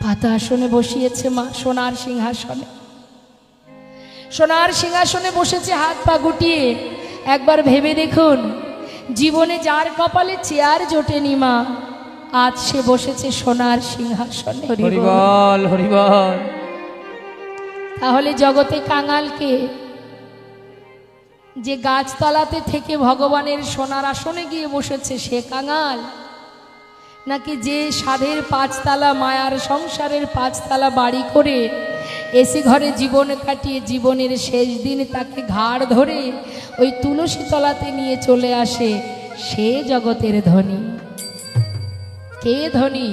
পাতা আসনে বসিয়েছে মা, সোনার সিংহাসনে। সোনার সিংহাসনে বসেছে হাত পা গুটিয়ে। একবার ভেবে দেখুন, জীবনে যার কপালে চেয়ার জোটেনি মা, আজ সে বসেছে সোনার সিংহাসনে। হরিবল হরিবল। তাহলে জগতে কাঙালকে? যে গাছতলাতে থেকে ভগবানের সোনার আসনে গিয়ে বসেছে সে কাঙাল, নাকি যে সাধের পাঁচতলা মায়ার সংসারের পাঁচতলা বাড়ি করে এসি ঘরে জীবন কাটিয়ে জীবনের শেষ দিন তাকে ঘাড় ধরে ওই তুলসী তলাতে নিয়ে চলে আসে, সে জগতের ধনী? কে ধনী?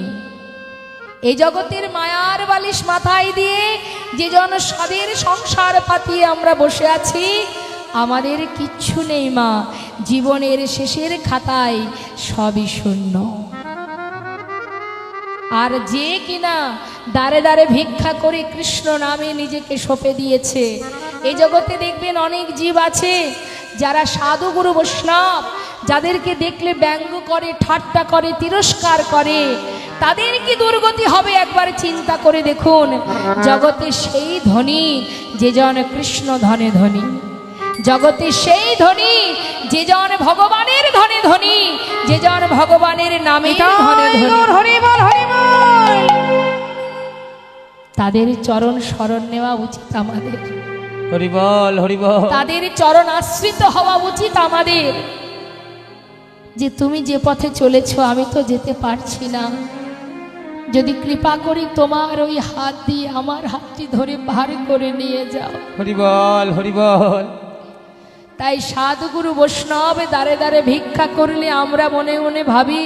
এই জগতের মায়ার বালিশ মাথায় দিয়ে যে জন সাধের সংসার পাতিয়ে আমরা বসে আছি, আমাদের কিচ্ছু নেই মা, জীবনের শেষের খাতায় সবই শূন্য। আর যে কিনা দাঁড়ে দাঁড়ে ভিক্ষা করে কৃষ্ণ নামে নিজেকে সঁপে দিয়েছে, এই জগতে দেখবেন অনেক জীব আছে যারা সাধু গুরু বৈষ্ণব, যাদেরকে দেখলে ব্যঙ্গ করে, ঠাট্টা করে, তিরস্কার করে, তাদের কি দুর্গতি হবে একবার চিন্তা করে দেখুন। জগতে সেই ধনী যে জন কৃষ্ণ ধনে ধনী, জগতে সেই ধনী যে জন ভগবানের ধনে ধনী, যে জন ভগবানের নামে ধনে ধনী। তাদের চরণ শরণ নেওয়া উচিত আমাদের। হরিবল হরিবল। তাদের চরণ আশ্রিত হওয়া উচিত আমাদের। যে তুমি যে পথে চলেছ আমি তো যেতে পারছি না, যদি কৃপা করি তোমার ওই হাত দিয়ে আমার হাতটি ধরে পার করে নিয়ে যাও। হরিবল হরিবল। তাই সাধুগুরু বৈষ্ণব দাঁড়ে দাঁড়ে ভিক্ষা করলে আমরা মনে মনে ভাবি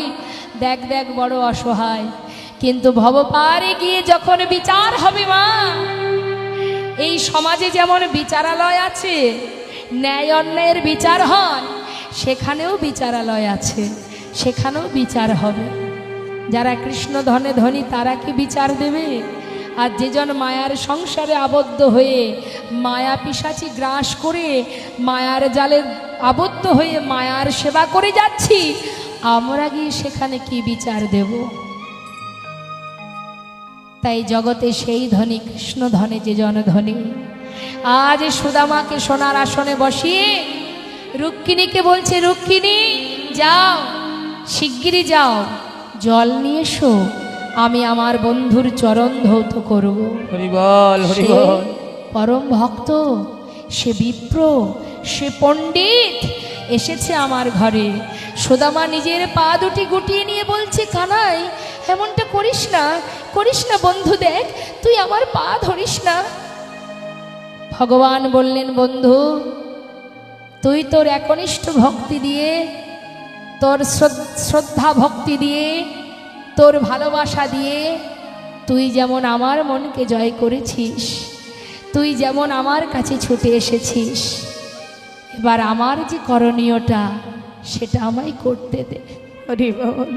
দেখ দেখ বড় অসহায়, কিন্তু ভবপারে গিয়ে যখন বিচার হবে মা, এই সমাজে যেমন বিচারালয় আছে, ন্যায় অন্যায়ের বিচার হয়, সেখানেও বিচারালয় আছে, সেখানেও বিচার হবে। যারা কৃষ্ণ ধনে ধনী তারা কি বিচার দেবে? আর যেজন মায়ার সংসারে আবদ্ধ হয়ে মায়া পিশাচি গ্রাস করে মায়ার জালে আবদ্ধ হয়ে মায়ার সেবা করে যাচ্ছি, আমরা গিয়ে সেখানে কি বিচার দেব? তাই জগতে সেই ধনী কৃষ্ণ ধনে যে জন ধনী, আজ সুদামাকে সোনার আসনে বসিয়ে রুক্মিণীকে বলছে, রুক্মিণী যাও, শিগগিরই যাও, জল নিয়ে এসো, আমি আমার বন্ধুর চরণ ধৌত করব। হরি বল, হরি সে বল। পরম ভক্ত, সে বিপ্র, সে পণ্ডিত এসেছে আমার ঘরে। সুদামা নিজের পা দুটি গুটিয়ে নিয়ে বলছে, কানাই এমনটা করিস না, করিস না বন্ধু, দেখ তুই আমার পা ধরিস না। ভগবান বললেন, বন্ধু তুই তোর একনিষ্ঠ ভক্তি দিয়ে, তোর শ্রদ্ধা ভক্তি দিয়ে, তোর ভালোবাসা দিয়ে তুই যেমন আমার মনকে জয় করেছিস, তুই যেমন আমার কাছে ছুটে এসেছিস, এবার আমার যে করণীয়টা সেটা আমায় করতে দে। হরি বল।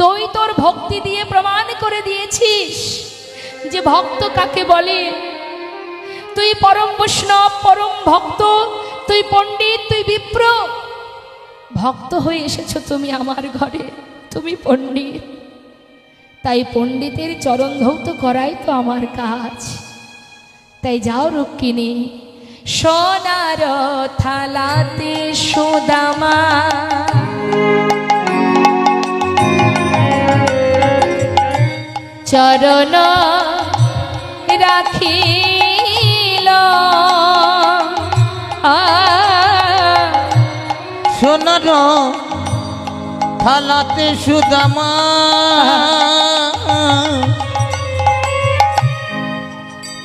তুই তোর ভক্তি দিয়ে প্রমাণ করে দিয়েছিস যে ভক্ত কাকে বলে। তুই পরম বৈষ্ণব, পরম ভক্ত, তুই পণ্ডিত, তুই বিপ্র, ভক্ত হয়ে এসেছো তুমি আমার ঘরে, তুমি পণ্ডিত। তাই পণ্ডিতের চরণ ধৌত করাই তো আমার কাজ। তাই যাও রুক্মিণী, সোনার থালাতে সুদামা চরণ রাখিল, সোনার থালাতে সুদামা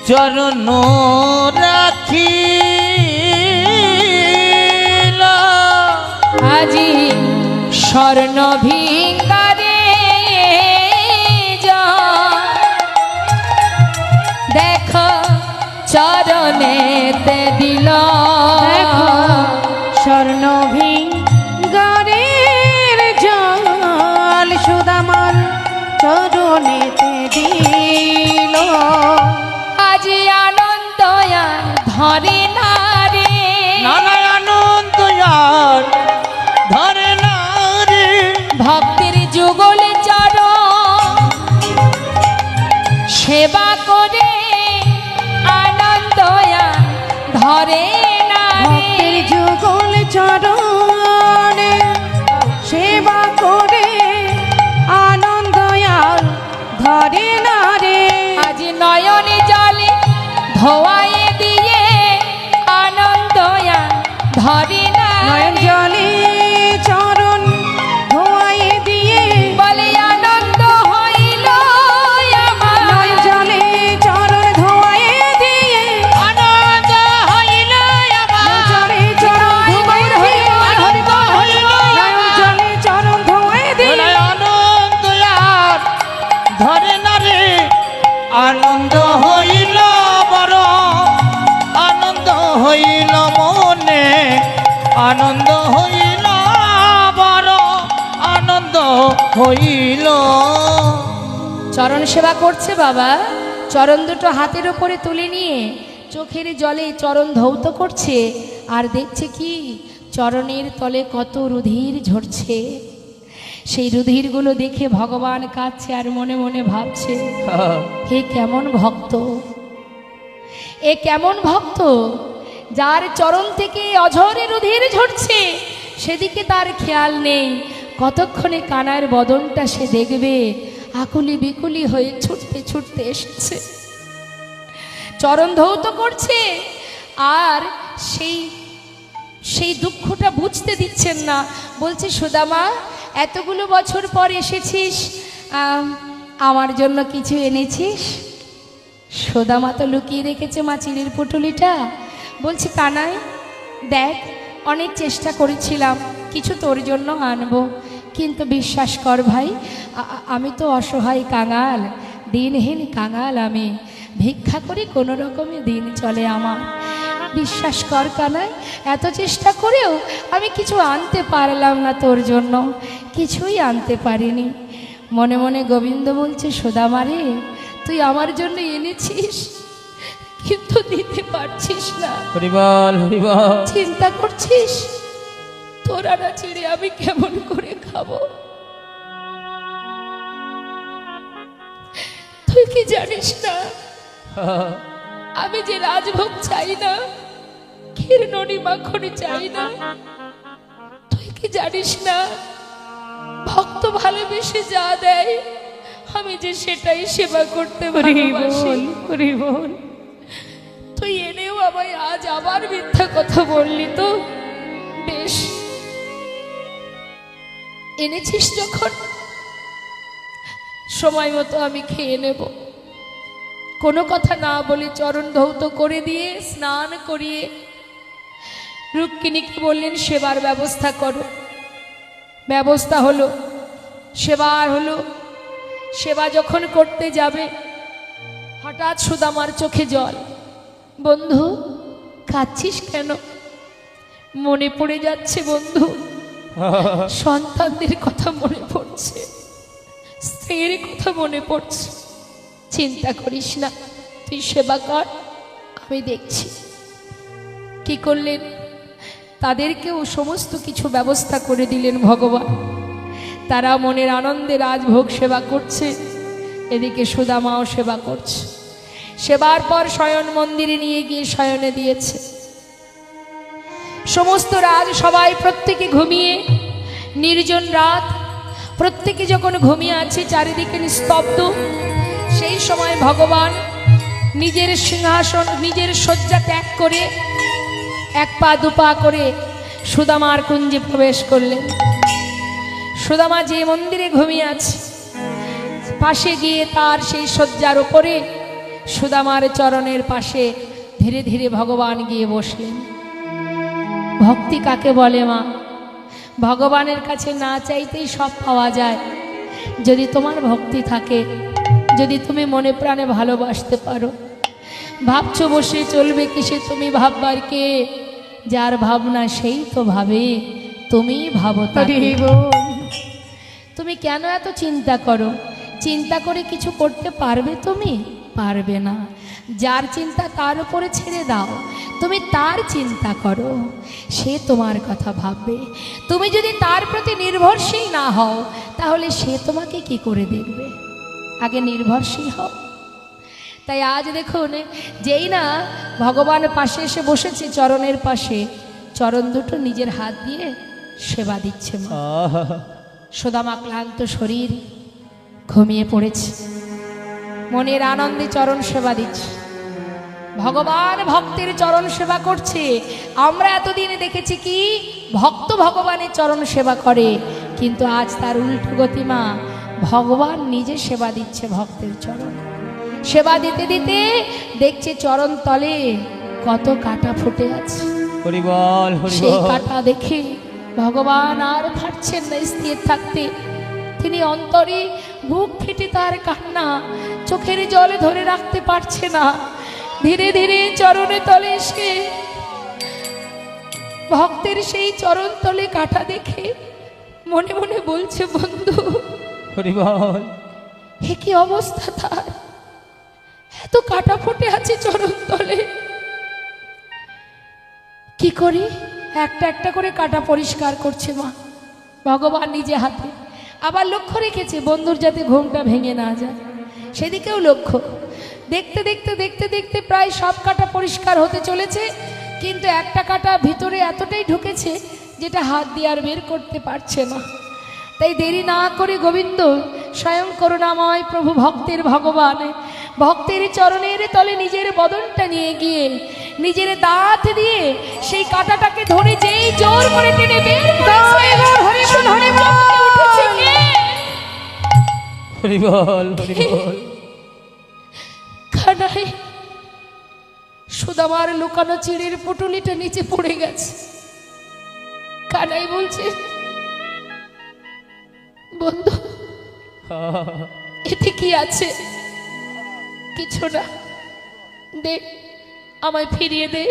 চরণ রাখিল, আজি স্বর্ণ ভিঙ্গারে দেখ চরণেতে দিল, দেখো স্বর্ণ ভিঙ্গারের জল সুদামার চরণেতে দিল। আজি আনন্দ ধরে না রে, নানা আনন্দ আর ধরে না রে, ভক্তির যুগল চরণ সেবা করে আনন্দ ধরে না রে। ভক্তের যুগল চরণে সেবা করে আনন্দ আর ধরে না রে। আজ নয়নে জলে ধোয়ায় দিয়ে আনন্দ ধরে না নয়ন রে। জলে চরণ ধোয়ায় দিয়ে বলে আনন্দ হইল আমার, নয়ন জলে চরণ ধোয়ায় দিয়ে আনন্দ হইল আমার, জলে চরণ ধোয়ায় দিয়ে নয়ন জলে চরণ ধোয়ায় দিয়ে আনন্দ আর ধরে না রে। আনন্দ হইল বড়, আনন্দ হইল মনে, আনন্দ হইল বড়, আনন্দ হইল। চরণ সেবা করছে বাবা, চরণ দুটো হাতের উপরে তুলে নিয়ে চোখের জলে চরণ ধৌত করছে, আর দেখছে কি চরণের তলে কত রুধির ঝরছে। সেই রুধিরগুলো দেখে ভগবান কাঁদছে আর মনে মনে ভাবছে, হে কেমন ভক্ত, এ কেমন ভক্ত, যার চরণ থেকে অঝরে রুধির ঝরছে, সেদিকে তার খেয়াল নেই। কতক্ষণে কানার বদনটা সে দেখবে, আকুলি বিকুলি হয়ে ছুটতে ছুটতে এসেছে, চরণ ধৌত করছে, আর সেই দুঃখটা বুঝতে দিচ্ছেন না। বলছে, সুদামা এতগুলো বছর পর এসেছিস, আমার জন্য কিছু এনেছিস? সুদামা তো লুকিয়ে রেখেছে মাচিরের পুটুলিটা। বলছে, কানাই দেখ, অনেক চেষ্টা করেছিলাম কিছু তোর জন্য আনবো, কিন্তু বিশ্বাস কর ভাই, আমি তো অসহায় কাঙাল, দিনহীন কাঙাল। আমি ভিক্ষা করি, কোনো রকমে দিন চলে আমার। বিশ্বাস কর কানাই, এত চেষ্টা করেও আমি কিছু আনতে পারলাম না তোর জন্য, কিছুই আনতে পারিনি। মনে মনে গোবিন্দ বলছে, সুদামা রে, তুই আমার জন্য এনেছিস কিন্তু দিতে পারছিস না। হরিবল হরিবল। চিন্তা করছিস তোর আনা ছেড়ে আমি কেমন করে খাবো? তুই কি জানিস না আমি যে রাজভোগ চাই না, ক্ষীর ননি মাখনি চাই না? তুই কি জানিস না ভক্ত ভালোবেসে যা দেয় আমি যে সেটাই সেবা করতে ভালোবাসি। হরিবল। তুই এনেও আমায় আজ আবার মিথ্যা কথা বললি তো? বেশ, এনেছিস যখন সময় মতো আমি খেয়ে নেব। কোনো কথা না বলে চরণ ধৌত করে দিয়ে স্নান করিয়ে রুক্মিণীকে বললেন, সেবার ব্যবস্থা করো। ব্যবস্থা হলো, সেবার হলো। সেবা যখন করতে যাবে, হঠাৎ সুদামার চোখে জল। বন্ধু, কাঁদছিস কেন? মনে পড়ে যাচ্ছে বন্ধু, সন্তানদের কথা মনে পড়ছে, স্ত্রীর কথা মনে পড়ছে। চিন্তা করিস না, তুই সেবা কর, আমি দেখছি। কি করলেন? তাদেরকেও সমস্ত কিছু ব্যবস্থা করে দিলেন ভগবান। তারা মনের আনন্দে রাজভোগ সেবা করছে, এদিকে সুদামাও সেবা করছে। সেবার পর শয়ন মন্দিরে নিয়ে গিয়ে শয়নে দিয়েছে। সমস্ত রাজ সবাই প্রত্যেকে ঘুমিয়ে, নির্জন রাত, প্রত্যেকে যখন ঘুমিয়ে আছে, চারিদিকে নিস্তব্ধ, সেই সময় ভগবান নিজের সিংহাসন, নিজের শয্যা ত্যাগ করে এক পা দুপা করে সুদামার কুঞ্জে প্রবেশ করলেন। সুদামা যে মন্দিরে ঘুমিয়ে আছে, পাশে গিয়ে তার সেই শয্যার উপরে সুদামার চরণের পাশে ধীরে ধীরে ভগবান গিয়ে বসলেন। ভক্তি কাকে বলে মা? ভগবানের কাছে না চাইতেই সব পাওয়া যায়। যদি তোমার ভক্তি থাকে, যদি তুমি মনে প্রাণে ভালোবাসতে পারো। ভাবছো বসে চলবে কিসে, তুমি ভাববার কে? যার ভাবনা সেই তো ভাবে, তুমি ভাবো তাকে। তুমি কেন এত চিন্তা করো? চিন্তা করে কিছু করতে পারবে তুমি? পারবে না। যার চিন্তা তার উপরে ছেড়ে দাও, তুমি তার চিন্তা করো, সে তোমার কথা ভাববে। তুমি যদি তার প্রতি নির্ভরশীল না হও, তাহলে সে তোমাকে কি করে দেখবে? আগে নির্ভরশীল হও। তাই আজ দেখুন, যেই না ভগবান পাশে এসে বসেছে, চরণের পাশে, চরণ দুটো নিজের হাত দিয়ে সেবা দিচ্ছে মা। সুদামা ক্লান্ত শরীর ঘুমিয়ে পড়েছে, মনের আনন্দে চরণ সেবা দিচ্ছে। ভগবান ভক্তের চরণ সেবা করছে। আমরা এতদিন দেখেছি কি ভক্ত ভগবানের চরণ সেবা করে, কিন্তু আজ তার উল্টো গতি মা, ভগবান নিজে সেবা দিচ্ছে ভক্তের চরণ। সেবা দিতে দিতে দেখছে চরণ তলে কত কাটা ফুটে আছে। হরিবল সেই হরিবল। কাটা দেখে ভগবান আর পারছেন না স্থির থাকতে। তিনি অন্তরে বুক ফেটে তার কান্না, চোখের জলে ধরে রাখতে পারছে না। ধীরে ধীরে চরণে তলে এসে ভক্তের সেই চরণ তলে কাটা দেখে মনে মনে বলছে, বন্ধু হরিবল। হে কি অবস্থা তার, এত কাটা ফুটে আছে চরণ তলে। কি করি? একটা একটা করে কাটা পরিষ্কার করছে মা, ভগবান নিজে হাতে। আবার লক্ষ্য রেখেছে বন্ধুর যাতে ঘুমটা ভেঙে না যায়, সেদিকেও লক্ষ্য। দেখতে দেখতে দেখতে দেখতে প্রায় সব কাটা পরিষ্কার হতে চলেছে, কিন্তু একটা কাটা ভিতরে এতটাই ঢুকেছে যেটা হাত দিয়ে আর বের করতে পারছে না। তাই দেরি না করে গোবিন্দ স্বয়ং করুণাময় প্রভু ভক্তের ভগবান ভক্তের চরণের তলে নিজের বদনটা নিয়ে গিয়ে নিজের দাঁত দিয়ে সেই কাঁটাটাকে ধরে যেই জোর করে টেনে বের করেছে, উঠেছে কে? হরিবল হরিবল। কানাই, সুদামার লুকানো চিড়ের পুটুলিটা নিচে পড়ে গেছে। কানাই বলছে, বন্ধু এতে কি আছে? কিছু না, দে আমায় ফিরিয়ে দে।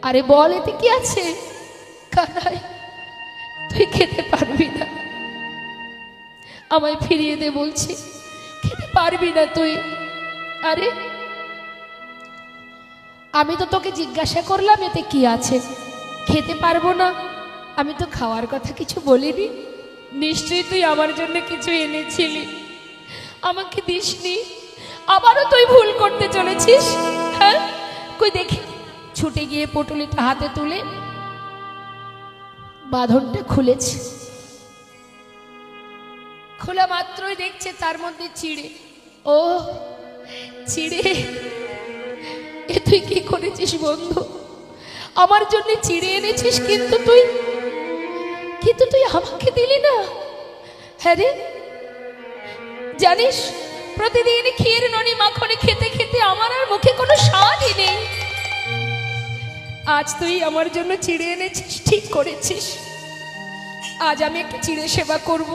আরে বল এতে কি আছে? কানাই তুই খেতে পারবি না, আমায় ফিরিয়ে দে বলছি। খেতে পারবি না তুই? আরে আমি তো তোকে জিজ্ঞাসা করলাম এতে কি আছে, খেতে পারবো না? আমি তো খাওয়ার কথা কিছু বলিনি। নিশ্চয়ই তুই আমার জন্য কিছু এনেছিলি, আমাকে দিসনি। আবারও তুই ভুল করতে চলেছিস। হ্যাঁ, কই দেখি। ছুটে গিয়ে পটুলিটা হাতে তুলে বাঁধনটা খুলেছে। খোলা মাত্রই দেখছে তার মধ্যে চিড়ে। ও চিড়ে, এ তুই কি করেছিস বন্ধু? আমার জন্য চিড়ে এনেছিস, কিন্তু তুই আমাকে দিলি না। হ্যাঁ রে, জানিস প্রতিদিন ক্ষীর ননি মাখনে খেতে খেতে আমার আর মুখে কোনো স্বাদই নেই। আজ তুই আমার জন্য চিড়ে এনেছিস, ঠিক করেছিস। আজ আমি একটু চিড়ে সেবা করব।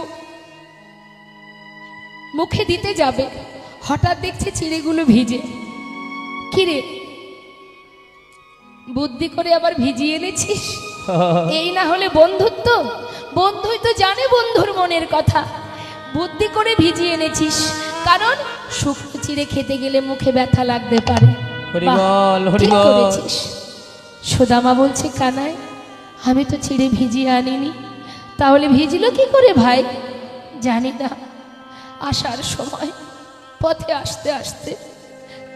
মুখে দিতে যাবে, হঠাৎ দেখছে চিড়েগুলো ভিজে। কিরে, বুদ্ধি করে আবার ভিজিয়ে এনেছিস? এই না হলে বন্ধুত্ব? বন্ধুই তো জানে বন্ধুর মনের কথা। বুদ্ধি করে ভিজিয়ে এনেছিস, কারণ শুকনো চিড়ে খেতে গেলে মুখে ব্যথা লাগতে পারে। ঠিক করেছিস। সুদামা বলছে, কানাই আমি তো চিড়ে ভিজিয়ে আনিনি। তাহলে ভিজলো কি করে ভাই? জানি না। আসার সময় পথে আসতে আসতে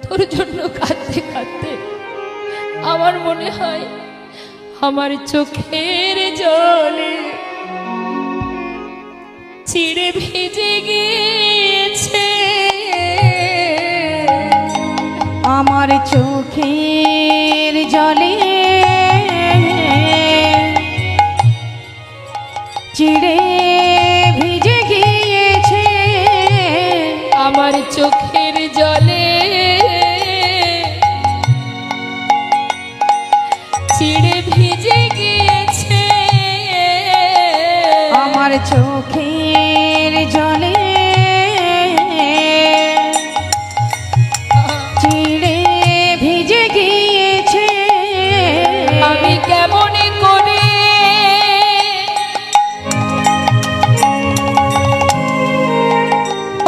তোর জন্য কাঁদতে কাঁদতে আমার মনে হয় আমার চোখের জলে চিড়ে ভিজে গিয়েছে। আমার চোখের জলে চিড়ে ভিজে গিয়েছে। আমার চোখের জলে চিড়ে ভিজে গিয়েছে। আমার চোখের জলে চিড়ে ভিজে গিয়েছে। আমি কেমন করে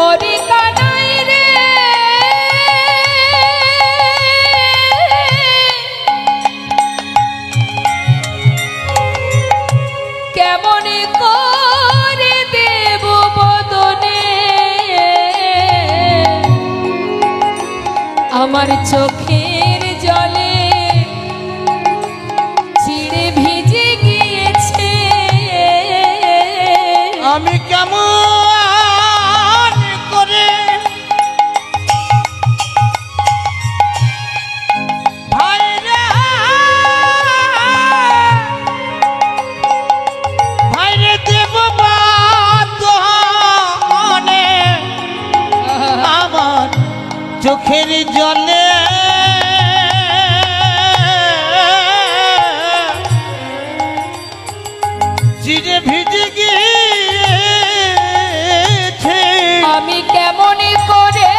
ওরে কানাই রে, কেমন করে দেব বদনে আমার চোখের জলে চিড়ে ভিজে গিয়েছে। আমি কেমন করে ভাইরে ভাইরে দেব বাদনে আমার চোখের জলে চিড়ে ভিজে গিয়েছে। আমি কেমন করে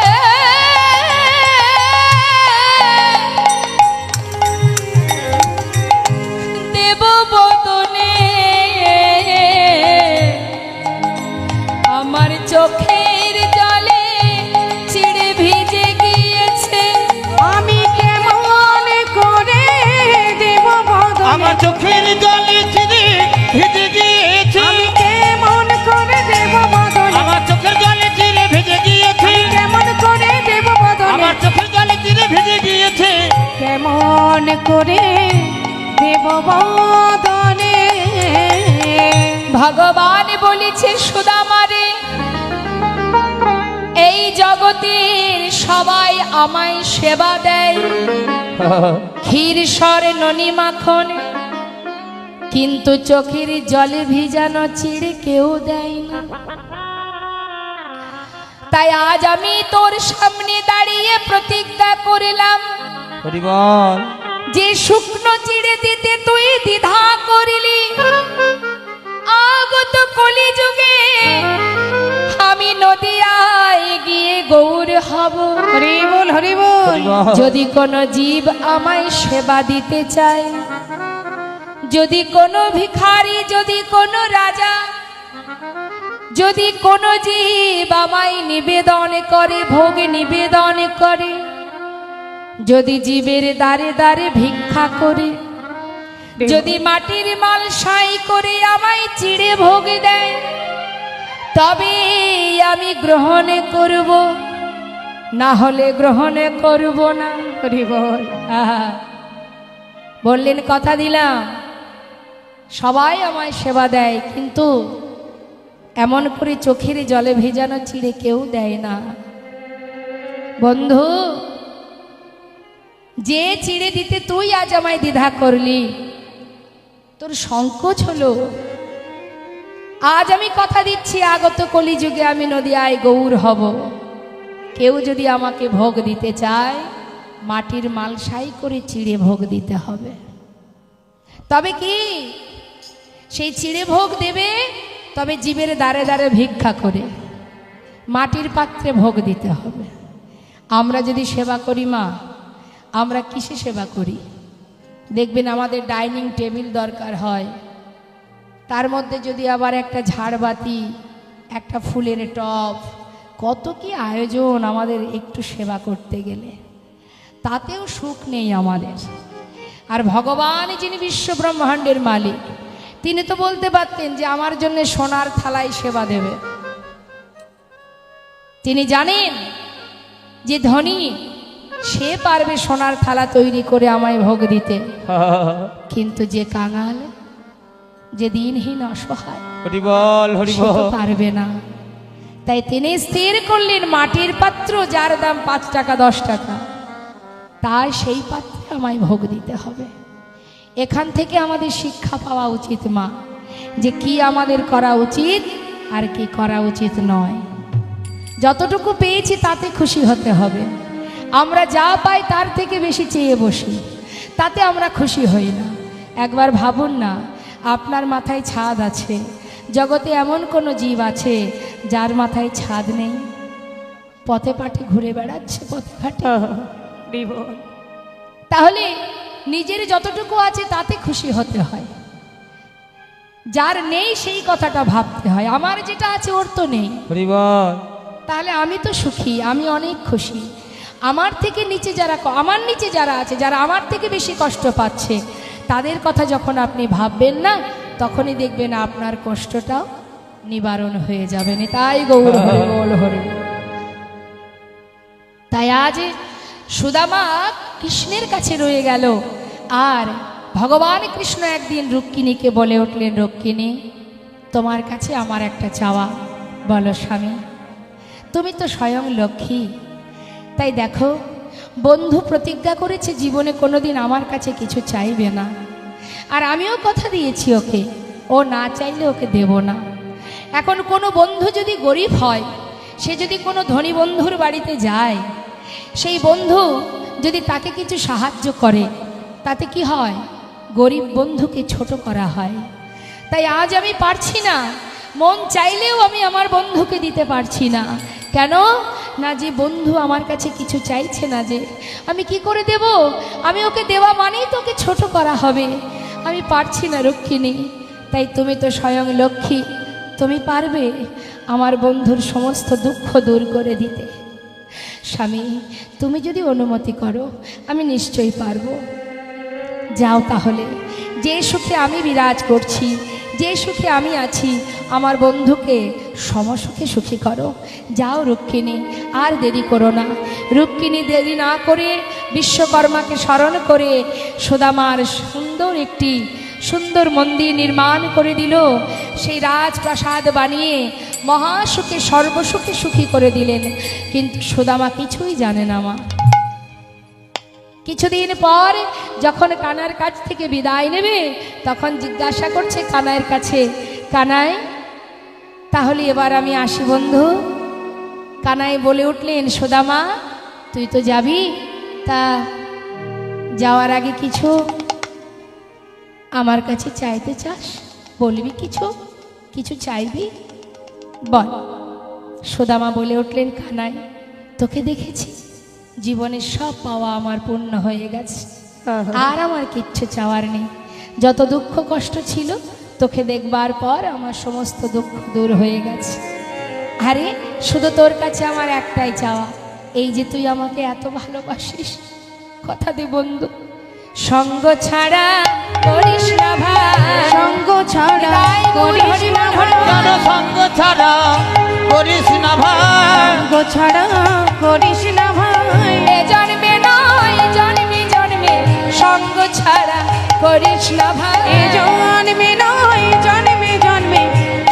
দেব বদনে আমার চোখের জলে চিড়ে ভিজে গিয়েছে। আমি কেমন করে দেব বদনে আমার চোখের জলে চিড়ে ভিজে গিয়েছে। আমি কেমন করে দেব বদনে আমার চোখের জলে চিড়ে ভিজে গিয়েছে। কেমন করে দেব বদনে আমার চোখের জলে চিড়ে ভিজে গিয়েছে। কেমন করে দেব বদনে। ভগবান বলেছে সুদামারে, এই জগতের সবাই আমায় সেবা দেয়, ক্ষীর সর ননি মাখন, কিন্তু চোখের জলে ভিজানো চিড়ে কেউ দেয় না। তাই আজ আমি তোর সামনে দাঁড়িয়ে প্রতিজ্ঞা করলাম, হরি বল। যে শুকনো চিড়ে দিতে তুই দ্বিধা করিলি, আগত কলিযুগে আমি নদিয়ায় গিয়ে গৌর হব। হরি বল হরি বল। হরি বল। যদি কোনো জীব আমায় সেবা দিতে চায়, যদি কোনো ভিখারি, যদি কোনো রাজা, যদি কোনো জীব আমায় নিবেদন করে, ভোগ নিবেদন করে, যদি জীবের দ্বারে দ্বারে ভিক্ষা করে, যদি মাটির মাল সাই করে আমায় চিড়ে ভোগ দেয়, তবে আমি গ্রহণ করব, না হলে গ্রহণ করব না। হরি বল। আহা, বললেন কথা দিলাম সবাই আমায় সেবা দেয়, কিন্তু এমন করে চোখের জলে ভেজানো চিড়ে কেউ দেয় না। বন্ধু, যে চিড়ে দিতে তুই আজ আমায় দ্বিধা করলি, তোর সংকোচ হলো। আজ আমি কথা দিচ্ছি, আগত কলিযুগে আমি নদিয়ায় গৌর হব। কেউ যদি আমাকে ভোগ দিতে চায়, মাটির মালসাই করে চিড়ে ভোগ দিতে হবে। তবে কি সেই চিড়ে ভোগ দেবে, তবে জীবের দ্বারে দ্বারে ভিক্ষা করে মাটির পাত্রে ভোগ দিতে হবে। আমরা যদি সেবা করি মা, আমরা কিসে সেবা করি? দেখবেন আমাদের ডাইনিং টেবিল দরকার হয়, তার মধ্যে যদি আবার একটা ঝাড়বাতি, একটা ফুলের টব, কত কি আয়োজন আমাদের একটু সেবা করতে গেলে, তাতেও সুখ নেই আমাদের। আর ভগবান যিনি বিশ্ব ব্রহ্মাণ্ডের মালিক, তিনি তো বলতে পারতেন যে আমার জন্য সোনার থালায় সেবা দেবে। তিনি জানেন যে ধনী সে পারবে সোনার থালা তৈরি করে আমায় ভোগ দিতে, কিন্তু যে কাঙাল, যে দিনহীন অসহায়, হরি বল হরি সে তো বল। পারবে না। তাই তিনি স্থির করলেন মাটির পাত্র যার দাম 5 টাকা 10 টাকা, তাই সেই পাত্রে আমায় ভোগ দিতে হবে। এখান থেকে আমাদের শিক্ষা পাওয়া উচিত মা, যে কি আমাদের করা উচিত আর কি করা উচিত নয়। যতটুকু পেয়েছি তাতে খুশি হতে হবে। আমরা যা পাই তার থেকে বেশি চেয়ে বসি, তাতে আমরা খুশি হই না। একবার ভাবুন না, আপনার মাথায় ছাদ আছে, জগতে এমন কোনো জীব আছে যার মাথায় ছাদ নেই? পথে পাঠে ঘুরে বেড়াচ্ছে, পথে ঘাটে। হরি বল। তাহলে নিজের যতটুকু আছে তাতে খুশি হতে হয়, যার নেই সেই কথাটা ভাবতে হয়। আমার যেটা আছে ওর তো নেই, হরি বল। তাহলে আমি তো সুখী, আমি অনেক খুশি। আমার থেকে নিচে যারা, আমার নিচে যারা আছে, যারা আমার থেকে বেশি কষ্ট পাচ্ছে, তাদের কথা যখন আপনি ভাববেন না, তখনই দেখবেন আপনার কষ্টটাও নিবারণ হয়ে যাবে। তাই গৌর হরি বল হরি বল। তাই আজ সুদামা কৃষ্ণের কাছে রয়ে গেল, আর ভগবান কৃষ্ণ একদিন রুক্মিণীকে বলে উঠলেন, রুক্মিণী, তোমার কাছে আমার একটা চাওয়া। বলো স্বামী। তুমি তো স্বয়ং লক্ষ্মী, তাই দেখো, বন্ধু প্রতিজ্ঞা করেছে জীবনে কোনোদিন আমার কাছে কিছু চাইবে না, আর আমিও কথা দিয়েছি ওকে, ও না চাইলে ওকে দেব না। এখন কোনো বন্ধু যদি গরিব হয়, সে যদি কোনো ধনী বন্ধুর বাড়িতে যায়, সেই বন্ধু যদি তাকে কিছু সাহায্য করে, তাতে কি হয়? গরিব বন্ধুকে ছোট করা হয়। তাই আজ আমি পারছি না, মন চাইলেও আমি আমার বন্ধুকে দিতে পারছি না। কেন না, যে বন্ধু আমার কাছে কিছু চাইছে না, যে আমি কি করে দেব? আমি ওকে দেওয়া মানেই তোকে ছোট করা হবে। আমি পারছি না রুক্মিণী। তাই তুমি তো স্বয়ং লক্ষ্মী, তুমি পারবে আমার বন্ধুর সমস্ত দুঃখ দূর করে দিতে। স্বামী, তুমি যদি অনুমতি করো, আমি নিশ্চয়ই পারবো। যাও তাহলে, যে সুখে আমি বিরাজ করছি, যে সুখে আমি আছি, আমার বন্ধুকে সমসুখে সুখী করো। যাও রুক্মিণী, আর দেরি করো না। রুক্মিণী দেরি না করে বিশ্বকর্মাকে স্মরণ করে সুদামার সুন্দর মন্দির নির্মাণ করে দিল। সেই রাজপ্রাসাদ বানিয়ে মহাসুখে সর্বসুখে সুখী করে দিলেন। কিন্তু সুদামা কিছুই জানে না মা। কিছুদিন পর যখন কানার কাছ থেকে বিদায় নেবে, তখন জিজ্ঞাসা করছে কানাইয়ের কাছে, কানাই, তাহলে এবার আমি আসি বন্ধু। কানাই বলে উঠলেন, সুদামা তুই তো যাবি, তা যাওয়ার আগে কিছু আমার কাছে চাইতে চাস? বলবি কিছু? কিছু চাইবি? বল। সুদামা বলে উঠলেন, কানাই, তোকে দেখেছি, জীবনের সব পাওয়া আমার পূর্ণ হয়ে গেছে, আর আমার কিচ্ছু চাওয়ার নেই। যত দুঃখ কষ্ট ছিল তোকে দেখবার পর আমার সমস্ত দুঃখ দূর হয়ে গেছে। আরে শুধু তোর কাছে আমার একটাই চাওয়া, এই যে তুই আমাকে এত ভালোবাসিস, কথা দে বন্ধু, সঙ্গ ছাড়া করিস না ভাই, সঙ্গ ছাড়া করিস না ভাই, কেন সঙ্গ ছাড়া করিস না ভাই, সঙ্গ ছাড়া করিস না ভাই, এ জন্মে নয় জন্মে জন্মে সঙ্গ ছাড়া করিস না ভাই, এ জন্মে নয় জন্মে জন্মে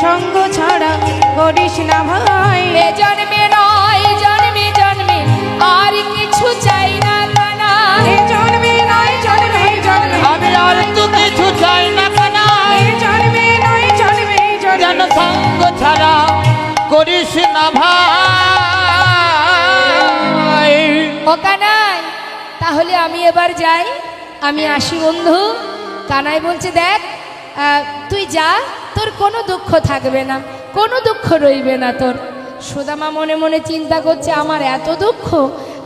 সঙ্গ ছাড়া করিস না ভাই, এ জন্মে নয় জন্মে জন্মে আর কিছু চাই না কানা, এ জন্মে নয় জন্মে জন্মে আমি আর তো কিছু চাই না কানা, এ জন্মে নয় জন্মে কেন জন্মে সঙ্গ ছাড়া করিস না ভাই। ও কানাই, তাহলে আমি এবার যাই, আমি আসি বন্ধু। কানাই বলছে, দেখ তুই যা, তোর কোনো দুঃখ থাকবে না, কোনো দুঃখ রইবে না তোর। সুদামা মনে মনে চিন্তা করছে, আমার এত দুঃখ,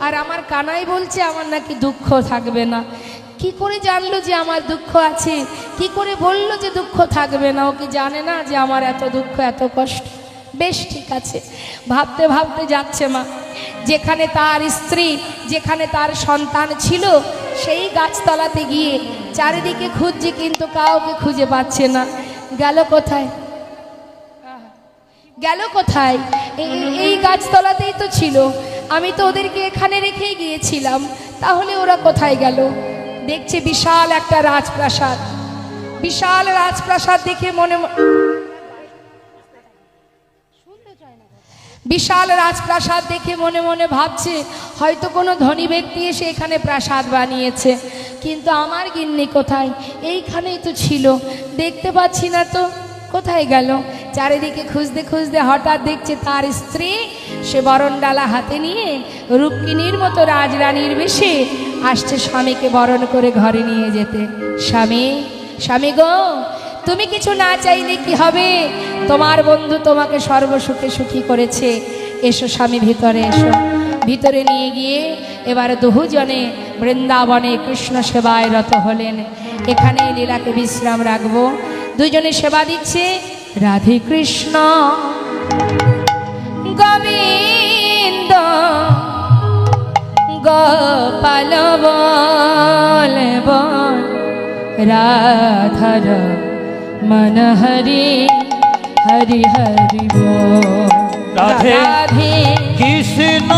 আর আমার কানাই বলছে আমার নাকি দুঃখ থাকবে না। কি করে জানলো যে আমার দুঃখ আছে? কি করে বললো যে দুঃখ থাকবে না? ও কি জানে না যে আমার এত দুঃখ এত কষ্ট? বেশ ঠিক আছে, ভাবতে ভাবতে যাচ্ছে মা। যেখানে তার স্ত্রী, যেখানে তার সন্তান ছিল, সেই গাছতলাতে গিয়ে চারিদিকে খুঁজছে, কিন্তু কাউকে খুঁজে পাচ্ছে না। গেল কোথায়? গেল কোথায়? এই গাছতলাতেই তো ছিল, আমি তো ওদেরকে এখানে রেখেই গিয়েছিলাম, তাহলে ওরা কোথায় গেল? দেখছে বিশাল একটা রাজপ্রাসাদ, বিশাল রাজপ্রাসাদ দেখে বিশাল রাজপ্রাসাদ দেখে মনে মনে ভাবছে, হয়তো কোনো ধনী ব্যক্তি এসে এখানে প্রাসাদ বানিয়েছে, কিন্তু আমার গিন্নি কোথায়? এইখানেই তো ছিল, দেখতে পাচ্ছি না তো, কোথায় গেল? চারিদিকে খুঁজতে খুঁজতে হঠাৎ দেখছে তার স্ত্রী, সে বরণডালা হাতে নিয়ে রূপকিনীর মতো রাজরানীর বেশে আসছে স্বামীকে বরণ করে ঘরে নিয়ে যেতে। স্বামী, স্বামী গো, তুমি কিছু না চাইলে কি হবে? তোমার বন্ধু তোমাকে সর্বসুখে সুখী করেছে, এসো স্বামী, ভিতরে এসো। ভিতরে নিয়ে গিয়ে এবার দুজনে বৃন্দাবনে কৃষ্ণ সেবায় রত হলেন। এখানে লীলাকে বিশ্রাম রাখবো। দুজনে সেবা দিচ্ছে, রাধে কৃষ্ণ গোবিন্দ গোপাল বল বল, রাধার मन हरि हरि हरि बोल। राधे राधे कृष्ण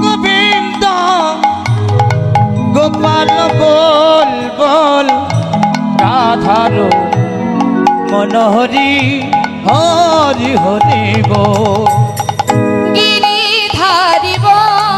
गोविंद गोपाल बोल बोल, राधार मन हरि हरि हरि बोल। गिरिधारी बोल